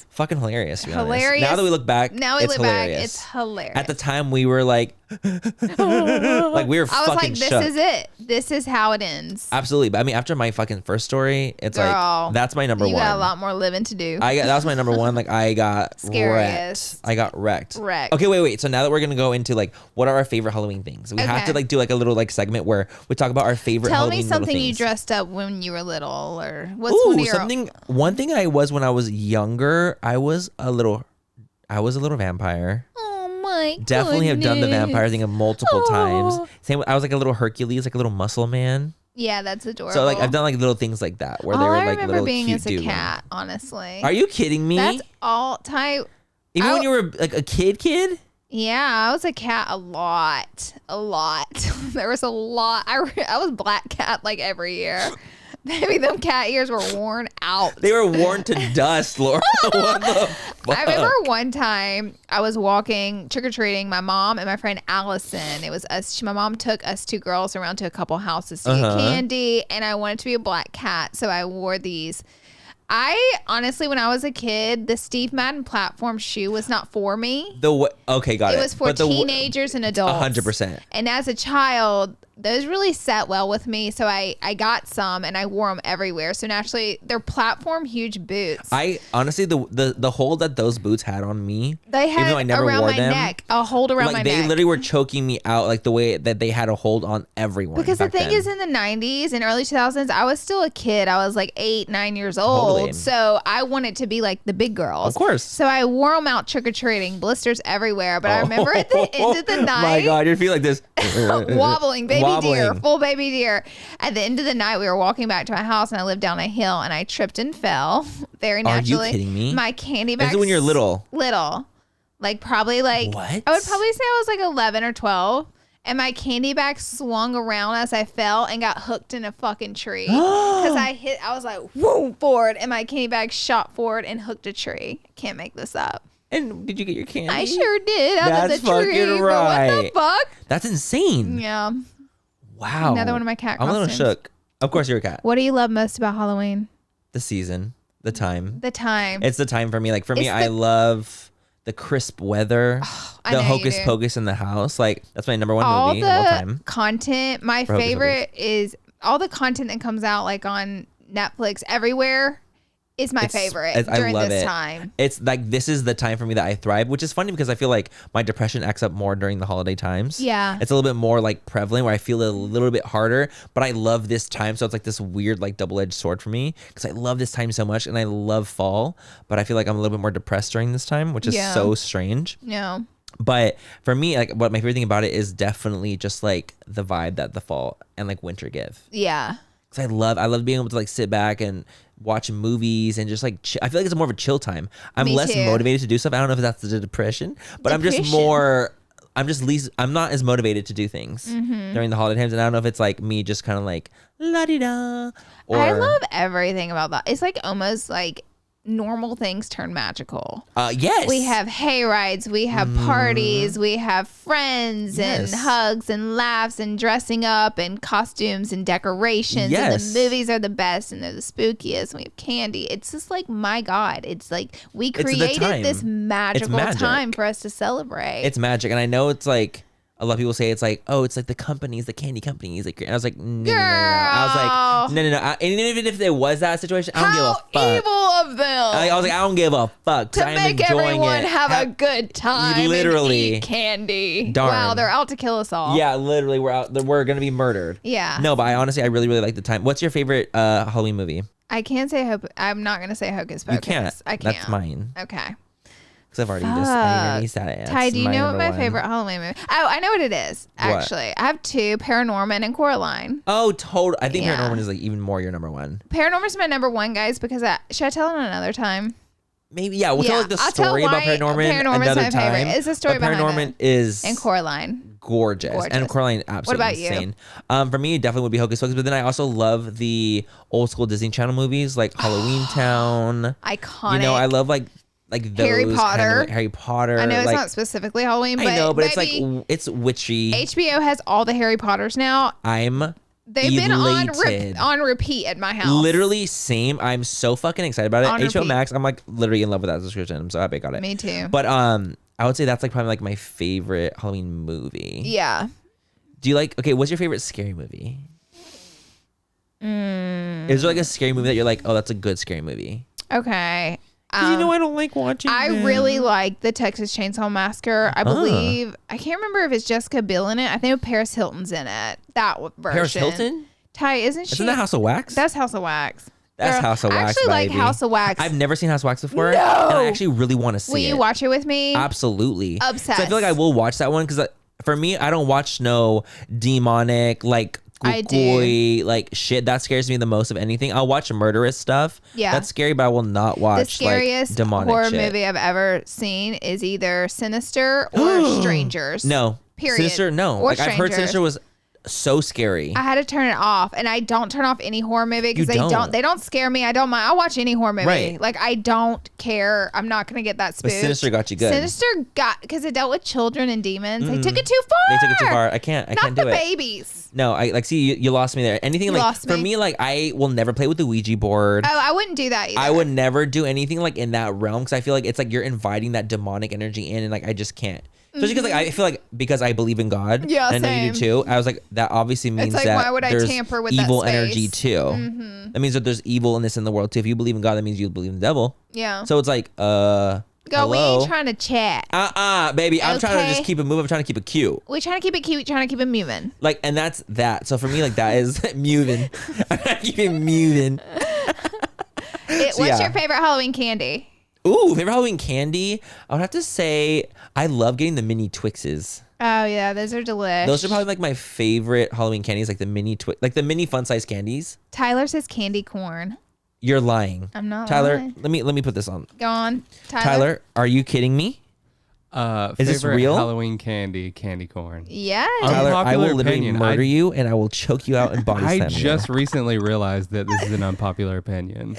Speaker 1: fucking hilarious. To be honest. Now that we look back, it's hilarious.
Speaker 2: It's hilarious.
Speaker 1: At the time, we were like, like we were
Speaker 2: I was
Speaker 1: fucking
Speaker 2: like, this
Speaker 1: shook.
Speaker 2: is it. This is how it ends.
Speaker 1: Absolutely. But I mean, after my fucking first story, it's
Speaker 2: Girl,
Speaker 1: like that's my number one.
Speaker 2: You got a lot more living to do.
Speaker 1: That was my number one. Like I got
Speaker 2: Scariest.
Speaker 1: wrecked. I got wrecked.
Speaker 2: Wrecked.
Speaker 1: Okay, wait. So now that we're gonna go into like what are our favorite Halloween things, we have to like do like a little like segment where we talk about our favorite.
Speaker 2: Tell
Speaker 1: Halloween
Speaker 2: me something
Speaker 1: little
Speaker 2: you
Speaker 1: things.
Speaker 2: dressed up when you were little, or what's
Speaker 1: Ooh,
Speaker 2: one of your
Speaker 1: something. One thing I was when I was younger, I was a little vampire.
Speaker 2: Oh my!
Speaker 1: Definitely have done the vampire thing multiple times.
Speaker 2: Oh.
Speaker 1: Same. I was like a little Hercules, like a little muscle man.
Speaker 2: Yeah, that's adorable.
Speaker 1: So like I've done like little things like that where
Speaker 2: all
Speaker 1: they were
Speaker 2: I
Speaker 1: like
Speaker 2: remember
Speaker 1: little
Speaker 2: being
Speaker 1: cute
Speaker 2: as a
Speaker 1: doodling.
Speaker 2: cat, honestly.
Speaker 1: Are you kidding me?
Speaker 2: That's all time.
Speaker 1: Even when you were like a kid?
Speaker 2: Yeah, I was a cat a lot. There was a lot. I was black cat like every year. Maybe them cat ears were worn out.
Speaker 1: They were worn to dust, Laura. What the fuck?
Speaker 2: I remember one time I was walking trick-or-treating, my mom and my friend Allison. It was us. My mom took us two girls around to a couple houses to get candy, and I wanted to be a black cat, so I wore these I honestly, when I was a kid, the Steve Madden platform shoe was not for me.
Speaker 1: Okay, got it.
Speaker 2: It was for teenagers and adults.
Speaker 1: 100%.
Speaker 2: And as a child, those really sat well with me. So I got some and I wore them everywhere. So naturally, they're platform huge boots.
Speaker 1: I honestly, the hold that those boots had on me,
Speaker 2: they had
Speaker 1: even though I never
Speaker 2: around
Speaker 1: wore
Speaker 2: my
Speaker 1: them,
Speaker 2: neck, a hold around my neck.
Speaker 1: They literally were choking me out, like the way that they had a hold on everyone.
Speaker 2: Because the thing is, in the 90s and early 2000s, I was still a kid. I was like 8, 9 years old.
Speaker 1: Totally.
Speaker 2: So I wanted to be like the big girls.
Speaker 1: Of course.
Speaker 2: So I wore them out trick-or-treating, blisters everywhere. But I remember at the end of the night.
Speaker 1: My God, you feel like this.
Speaker 2: wobbling, deer, full baby deer. At the end of the night, we were walking back to my house and I lived down a hill and I tripped and fell very naturally.
Speaker 1: Are you kidding me?
Speaker 2: My candy bag.
Speaker 1: This is when you're little.
Speaker 2: Like probably like,
Speaker 1: what?
Speaker 2: I would probably say I was like 11 or 12. And my candy bag swung around as I fell and got hooked in a fucking tree. Because I was like, whoa, forward. And my candy bag shot forward and hooked a tree. I can't make this up.
Speaker 1: And did you get your candy?
Speaker 2: I sure did. Out of the tree.
Speaker 1: Fucking right.
Speaker 2: But what the fuck?
Speaker 1: That's insane.
Speaker 2: Yeah.
Speaker 1: Wow.
Speaker 2: Another one of my cat
Speaker 1: I'm
Speaker 2: costumes.
Speaker 1: a little shook. Of course you're a cat.
Speaker 2: What do you love most about Halloween?
Speaker 1: The season. The time.
Speaker 2: The time.
Speaker 1: It's the time for me. Like for me, I love the crisp weather. The hocus pocus in the house. Like that's my number one movie of all time.
Speaker 2: Content. My favorite is all the content that comes out like on Netflix everywhere. Is my favorite during this time.
Speaker 1: It's like this is the time for me that I thrive, which is funny because I feel like my depression acts up more during the holiday times.
Speaker 2: Yeah.
Speaker 1: It's a little bit more like prevalent where I feel a little bit harder, but I love this time. So it's like this weird like double-edged sword for me because I love this time so much and I love fall, but I feel like I'm a little bit more depressed during this time, which is so strange.
Speaker 2: Yeah.
Speaker 1: But for me, like what my favorite thing about it is definitely just like the vibe that the fall and like winter give.
Speaker 2: Yeah.
Speaker 1: Because I love being able to like sit back and watch movies and just like I feel like it's more of a chill time. I'm less motivated to do stuff. I don't know if that's the depression, but I'm not as motivated to do things during the holiday times. And I don't know if it's like me just kind of like la-di-da.
Speaker 2: I love everything about that. It's like almost like normal things turn magical.
Speaker 1: Yes.
Speaker 2: We have hay rides, we have parties, we have friends and hugs and laughs and dressing up and costumes and decorations. And the movies are the best and they're the spookiest. And we have candy. It's just like, my God, it's like we created this magical time for us to celebrate.
Speaker 1: It's magic. And I know it's like a lot of people say it's like, oh, it's like the companies, the candy companies. Like, and I was like, no. I was like, no. And even if there was that situation, I don't give a fuck.
Speaker 2: How evil of them.
Speaker 1: I was like, I don't give a fuck.
Speaker 2: To make everyone have a good time
Speaker 1: literally.
Speaker 2: And eat candy.
Speaker 1: Darn.
Speaker 2: Wow, they're out to kill us all.
Speaker 1: Yeah, literally, we're going to be murdered.
Speaker 2: Yeah.
Speaker 1: No, but I really, really like the time. What's your favorite Halloween movie?
Speaker 2: I can't say I'm not going to say Hocus Pocus.
Speaker 1: You can't.
Speaker 2: I can't.
Speaker 1: That's mine.
Speaker 2: Okay.
Speaker 1: Because I've already said it.
Speaker 2: Ty, do you know what my favorite Halloween movie? Oh, I know what it is, actually. I have two, Paranorman and Coraline.
Speaker 1: Oh, totally. I think Paranorman is like even more your number one.
Speaker 2: Paranorman's my number one, guys, because should I tell it another time?
Speaker 1: Maybe, yeah. We'll tell like the story about Paranorman another time.
Speaker 2: Favorite. It's a story behind
Speaker 1: Paranorman is...
Speaker 2: And Coraline.
Speaker 1: Gorgeous. And Coraline, absolutely
Speaker 2: what about
Speaker 1: insane.
Speaker 2: You?
Speaker 1: For me, it definitely would be Hocus Pocus, but then I also love the old school Disney Channel movies like Halloween Town.
Speaker 2: Iconic.
Speaker 1: You know, I love like those
Speaker 2: Harry Potter.
Speaker 1: Kind of, Harry Potter.
Speaker 2: I know it's not specifically Halloween, but
Speaker 1: I know, but it's like it's witchy.
Speaker 2: HBO has all the Harry Potters now. They've
Speaker 1: elated.
Speaker 2: been on repeat at my house.
Speaker 1: Literally, same. I'm so fucking excited about it. HBO Max, I'm like literally in love with that subscription. I'm so happy I got it.
Speaker 2: Me too.
Speaker 1: But I would say that's like probably like my favorite Halloween movie.
Speaker 2: Yeah.
Speaker 1: Do you like? Okay, what's your favorite scary movie? Is there like a scary movie that you're like, oh, that's a good scary movie?
Speaker 2: Okay.
Speaker 1: You know I don't like watching them.
Speaker 2: Really like the Texas Chainsaw Massacre. I believe, I can't remember if it's Jessica Biel in it. I think Paris Hilton's in it. That version.
Speaker 1: Paris Hilton?
Speaker 2: Ty, isn't she?
Speaker 1: Isn't that House of Wax?
Speaker 2: That's House of Wax.
Speaker 1: That's House of Wax,
Speaker 2: I actually like House of Wax.
Speaker 1: I've never seen House of Wax before.
Speaker 2: No!
Speaker 1: And I actually really want to see it.
Speaker 2: Will you watch it with me?
Speaker 1: Absolutely.
Speaker 2: Obsessed.
Speaker 1: So I feel like I will watch that one because for me, I don't watch no demonic, like, like shit that scares me the most of anything. I'll watch murderous stuff. Yeah, that's scary, but I will not watch
Speaker 2: the scariest
Speaker 1: like demonic
Speaker 2: horror
Speaker 1: shit.
Speaker 2: movie I've ever seen is either Sinister or Strangers.
Speaker 1: No,
Speaker 2: period.
Speaker 1: Sinister. No,
Speaker 2: or
Speaker 1: like I've heard Sinister was so scary.
Speaker 2: I had to turn it off, and I don't turn off any horror movie because they don't scare me. I don't mind. I'll watch any horror movie.
Speaker 1: Right.
Speaker 2: Like, I don't care. I'm not gonna get that spooked.
Speaker 1: But Sinister got you good.
Speaker 2: Sinister got, because it dealt with children and demons. They took it too far.
Speaker 1: They took it too far. I can't do it.
Speaker 2: Not the babies.
Speaker 1: No, I like. See, you lost me there. Anything like for me, like I will never play with the Ouija board.
Speaker 2: Oh, I wouldn't do that either.
Speaker 1: I would never do anything like in that realm because I feel like it's like you're inviting that demonic energy in, and like I just can't. Especially because like I feel like because I believe in God,
Speaker 2: yeah,
Speaker 1: and I know you do too. I was like, that obviously means
Speaker 2: like,
Speaker 1: that
Speaker 2: why would I
Speaker 1: there's
Speaker 2: tamper with
Speaker 1: evil
Speaker 2: that space?
Speaker 1: energy too. That means that there's evilness in the world too. If you believe in God, that means you believe in the devil.
Speaker 2: Yeah.
Speaker 1: So it's like,
Speaker 2: Go,
Speaker 1: hello?
Speaker 2: we ain't trying to chat.
Speaker 1: Baby, I'm trying to
Speaker 2: Okay.
Speaker 1: just keep it moving. I'm trying to keep it cute.
Speaker 2: We trying to keep it cute. We trying to keep it moving.
Speaker 1: Like, and that's that. So for me, like that is moving. I'm trying to keep it moving.
Speaker 2: What's your favorite Halloween candy?
Speaker 1: Ooh, favorite Halloween candy? I would have to say I love getting the mini Twixes.
Speaker 2: Oh yeah, those are delicious.
Speaker 1: Those are probably like my favorite Halloween candies, like the mini like the mini fun size candies.
Speaker 2: Tyler says candy corn.
Speaker 1: You're lying.
Speaker 2: I'm not
Speaker 1: Tyler,
Speaker 2: lying.
Speaker 1: let me put this on.
Speaker 2: Go on,
Speaker 1: Tyler, are you kidding me?
Speaker 3: Is
Speaker 1: this real?
Speaker 3: Halloween candy corn.
Speaker 2: Yes.
Speaker 1: Tyler, I will literally
Speaker 3: opinion.
Speaker 1: murder you and I will choke you out and body slam you.
Speaker 3: I just recently realized that this is an unpopular opinion.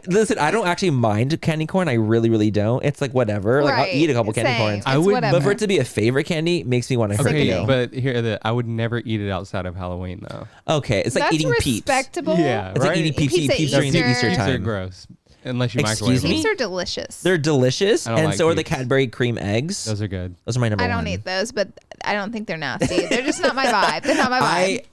Speaker 1: Listen, I don't actually mind candy corn. I really, really don't. It's like whatever. Like I'll eat a couple candy corns.
Speaker 3: I would,
Speaker 2: whatever.
Speaker 1: But for it to be a favorite candy makes me want to hurt you.
Speaker 3: But I would never eat it outside of Halloween though.
Speaker 1: Okay, it's like
Speaker 2: That's
Speaker 1: eating peeps.
Speaker 2: respectable.
Speaker 3: Yeah,
Speaker 1: It's like eating peeps during the Easter
Speaker 3: Peeps are
Speaker 1: time.
Speaker 3: gross. Unless you
Speaker 1: Excuse
Speaker 3: microwave
Speaker 1: me?
Speaker 3: them.
Speaker 2: Peeps are delicious.
Speaker 1: They're delicious,
Speaker 3: I don't
Speaker 1: and
Speaker 3: like
Speaker 1: so are the
Speaker 3: Peeps.
Speaker 1: Cadbury cream eggs.
Speaker 3: Those are good.
Speaker 1: Those are my number
Speaker 2: I
Speaker 1: one.
Speaker 2: don't eat those, but I don't think they're nasty. They're just not my vibe. They're not my vibe.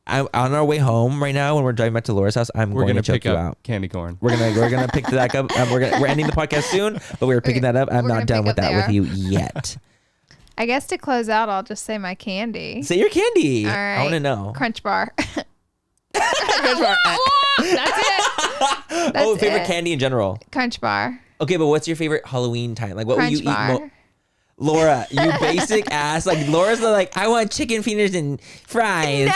Speaker 1: I'm on our way home right now when we're driving back to Laura's house.
Speaker 3: We're
Speaker 1: going to
Speaker 3: gonna
Speaker 1: choke
Speaker 3: pick
Speaker 1: you
Speaker 3: up
Speaker 1: out.
Speaker 3: candy corn.
Speaker 1: We're gonna pick that up. We're ending the podcast soon, but we're picking that up. I'm
Speaker 2: We're
Speaker 1: not
Speaker 2: gonna
Speaker 1: done
Speaker 2: pick
Speaker 1: with
Speaker 2: up
Speaker 1: that with
Speaker 2: there.
Speaker 1: you yet.
Speaker 2: I guess to close out, I'll just say my candy.
Speaker 1: Say your candy.
Speaker 2: All right.
Speaker 1: I want to know.
Speaker 2: Crunch bar.
Speaker 1: Crunch bar.
Speaker 2: That's it.
Speaker 1: Oh,
Speaker 2: That's
Speaker 1: favorite
Speaker 2: it.
Speaker 1: candy in general.
Speaker 2: Crunch bar.
Speaker 1: Okay, but what's your favorite Halloween time? Like, what will
Speaker 2: Crunch
Speaker 1: you
Speaker 2: bar.
Speaker 1: eat? Laura, you basic ass. Like, Laura's like, I want chicken fingers and fries.
Speaker 2: No,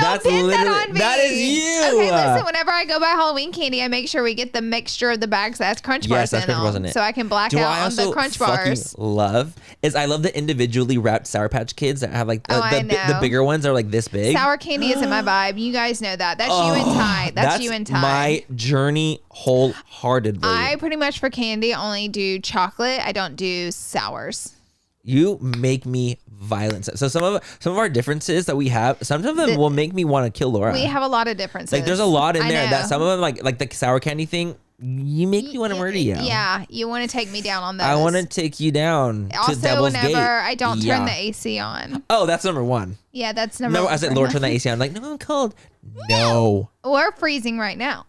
Speaker 2: don't pin that on me.
Speaker 1: That is you.
Speaker 2: Okay, listen, whenever I go buy Halloween candy, I make sure we get the mixture of the bags that has Crunch bars
Speaker 1: that's
Speaker 2: in
Speaker 1: Crunch bars
Speaker 2: them.
Speaker 1: in it.
Speaker 2: So I can black
Speaker 1: Do I
Speaker 2: out on
Speaker 1: also
Speaker 2: the Crunch
Speaker 1: fucking
Speaker 2: bars.
Speaker 1: love is I love the individually wrapped Sour Patch Kids that have like
Speaker 2: I
Speaker 1: the
Speaker 2: know.
Speaker 1: bigger ones are like this big.
Speaker 2: Sour candy isn't my vibe. You guys know that. That's you and Ty. That's you and Ty.
Speaker 1: My journey wholeheartedly.
Speaker 2: I pretty much for candy only do chocolate. I don't do sours.
Speaker 1: You make me violent. So some of our differences that we have, some of them will make me want to kill Laura.
Speaker 2: We have a lot of differences.
Speaker 1: Like there's a lot in
Speaker 2: I
Speaker 1: there
Speaker 2: know.
Speaker 1: that some of them like the sour candy thing, you make me want to murder you.
Speaker 2: Yeah, you want to take me down on those.
Speaker 1: I want to take you down
Speaker 2: Also,
Speaker 1: to Devil's
Speaker 2: whenever
Speaker 1: Gate.
Speaker 2: I don't turn the AC on.
Speaker 1: Oh, that's number one.
Speaker 2: Yeah, that's number
Speaker 1: No,
Speaker 2: one.
Speaker 1: I said Laura, turn the AC on. Like, no, I'm cold. No.
Speaker 2: We're freezing right now.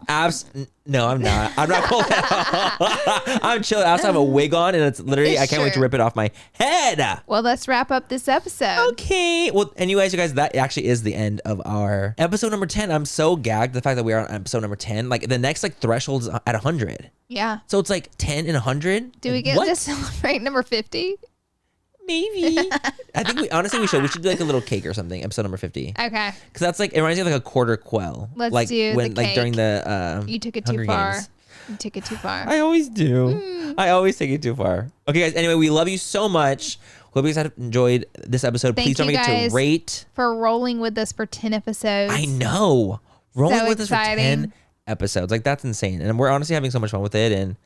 Speaker 1: No, I'm not. I'm not cold at all. I'm chill. I also have a wig on, and it's literally, I can't wait to
Speaker 2: Sure.
Speaker 1: rip it off my head.
Speaker 2: Well, let's wrap up this episode.
Speaker 1: Okay. Well, and you guys, that actually is the end of our episode number 10. I'm so gagged the fact that we are on episode number 10. Like the next threshold is at 100.
Speaker 2: Yeah.
Speaker 1: So it's like 10 and 100.
Speaker 2: Do we get to celebrate number 50?
Speaker 1: Maybe. I think we should. We should do like a little cake or something. Episode number 50.
Speaker 2: Okay.
Speaker 1: Because that's like, it reminds me of like a quarter quell.
Speaker 2: Let's
Speaker 1: like
Speaker 2: do
Speaker 1: when,
Speaker 2: the
Speaker 1: like during
Speaker 2: cake.
Speaker 1: the
Speaker 2: You took it
Speaker 1: Hunger
Speaker 2: too far.
Speaker 1: Games.
Speaker 2: You took it too far.
Speaker 1: I always do. I always take it too far. Okay, guys. Anyway, we love you so much. Hope you guys have enjoyed this episode.
Speaker 2: Thank
Speaker 1: Please don't
Speaker 2: you
Speaker 1: forget
Speaker 2: guys
Speaker 1: to rate.
Speaker 2: for rolling with us for 10 episodes.
Speaker 1: I know. Rolling
Speaker 2: So
Speaker 1: with us for
Speaker 2: exciting.
Speaker 1: 10 episodes. Like, that's insane. And we're honestly having so much fun with it. And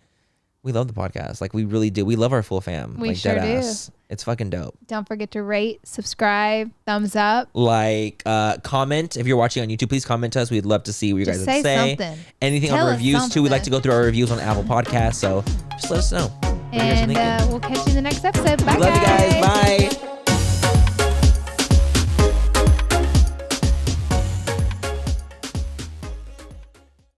Speaker 1: we love the podcast. Like, we really do. We love our full fam.
Speaker 2: We
Speaker 1: like,
Speaker 2: sure do.
Speaker 1: deadass. It's fucking dope.
Speaker 2: Don't forget to rate, subscribe, thumbs up.
Speaker 1: Like, comment. If you're watching on YouTube, please comment to us. We'd love to see what you
Speaker 2: Just
Speaker 1: guys would
Speaker 2: say
Speaker 1: say.
Speaker 2: something.
Speaker 1: Anything
Speaker 2: Tell
Speaker 1: on
Speaker 2: us
Speaker 1: reviews, too. We'd like to go
Speaker 2: something.
Speaker 1: through our reviews on Apple Podcasts. So just let us know. What you guys are
Speaker 2: And
Speaker 1: thinking.
Speaker 2: we'll catch you in the next episode. Bye,
Speaker 1: Love you guys. Bye.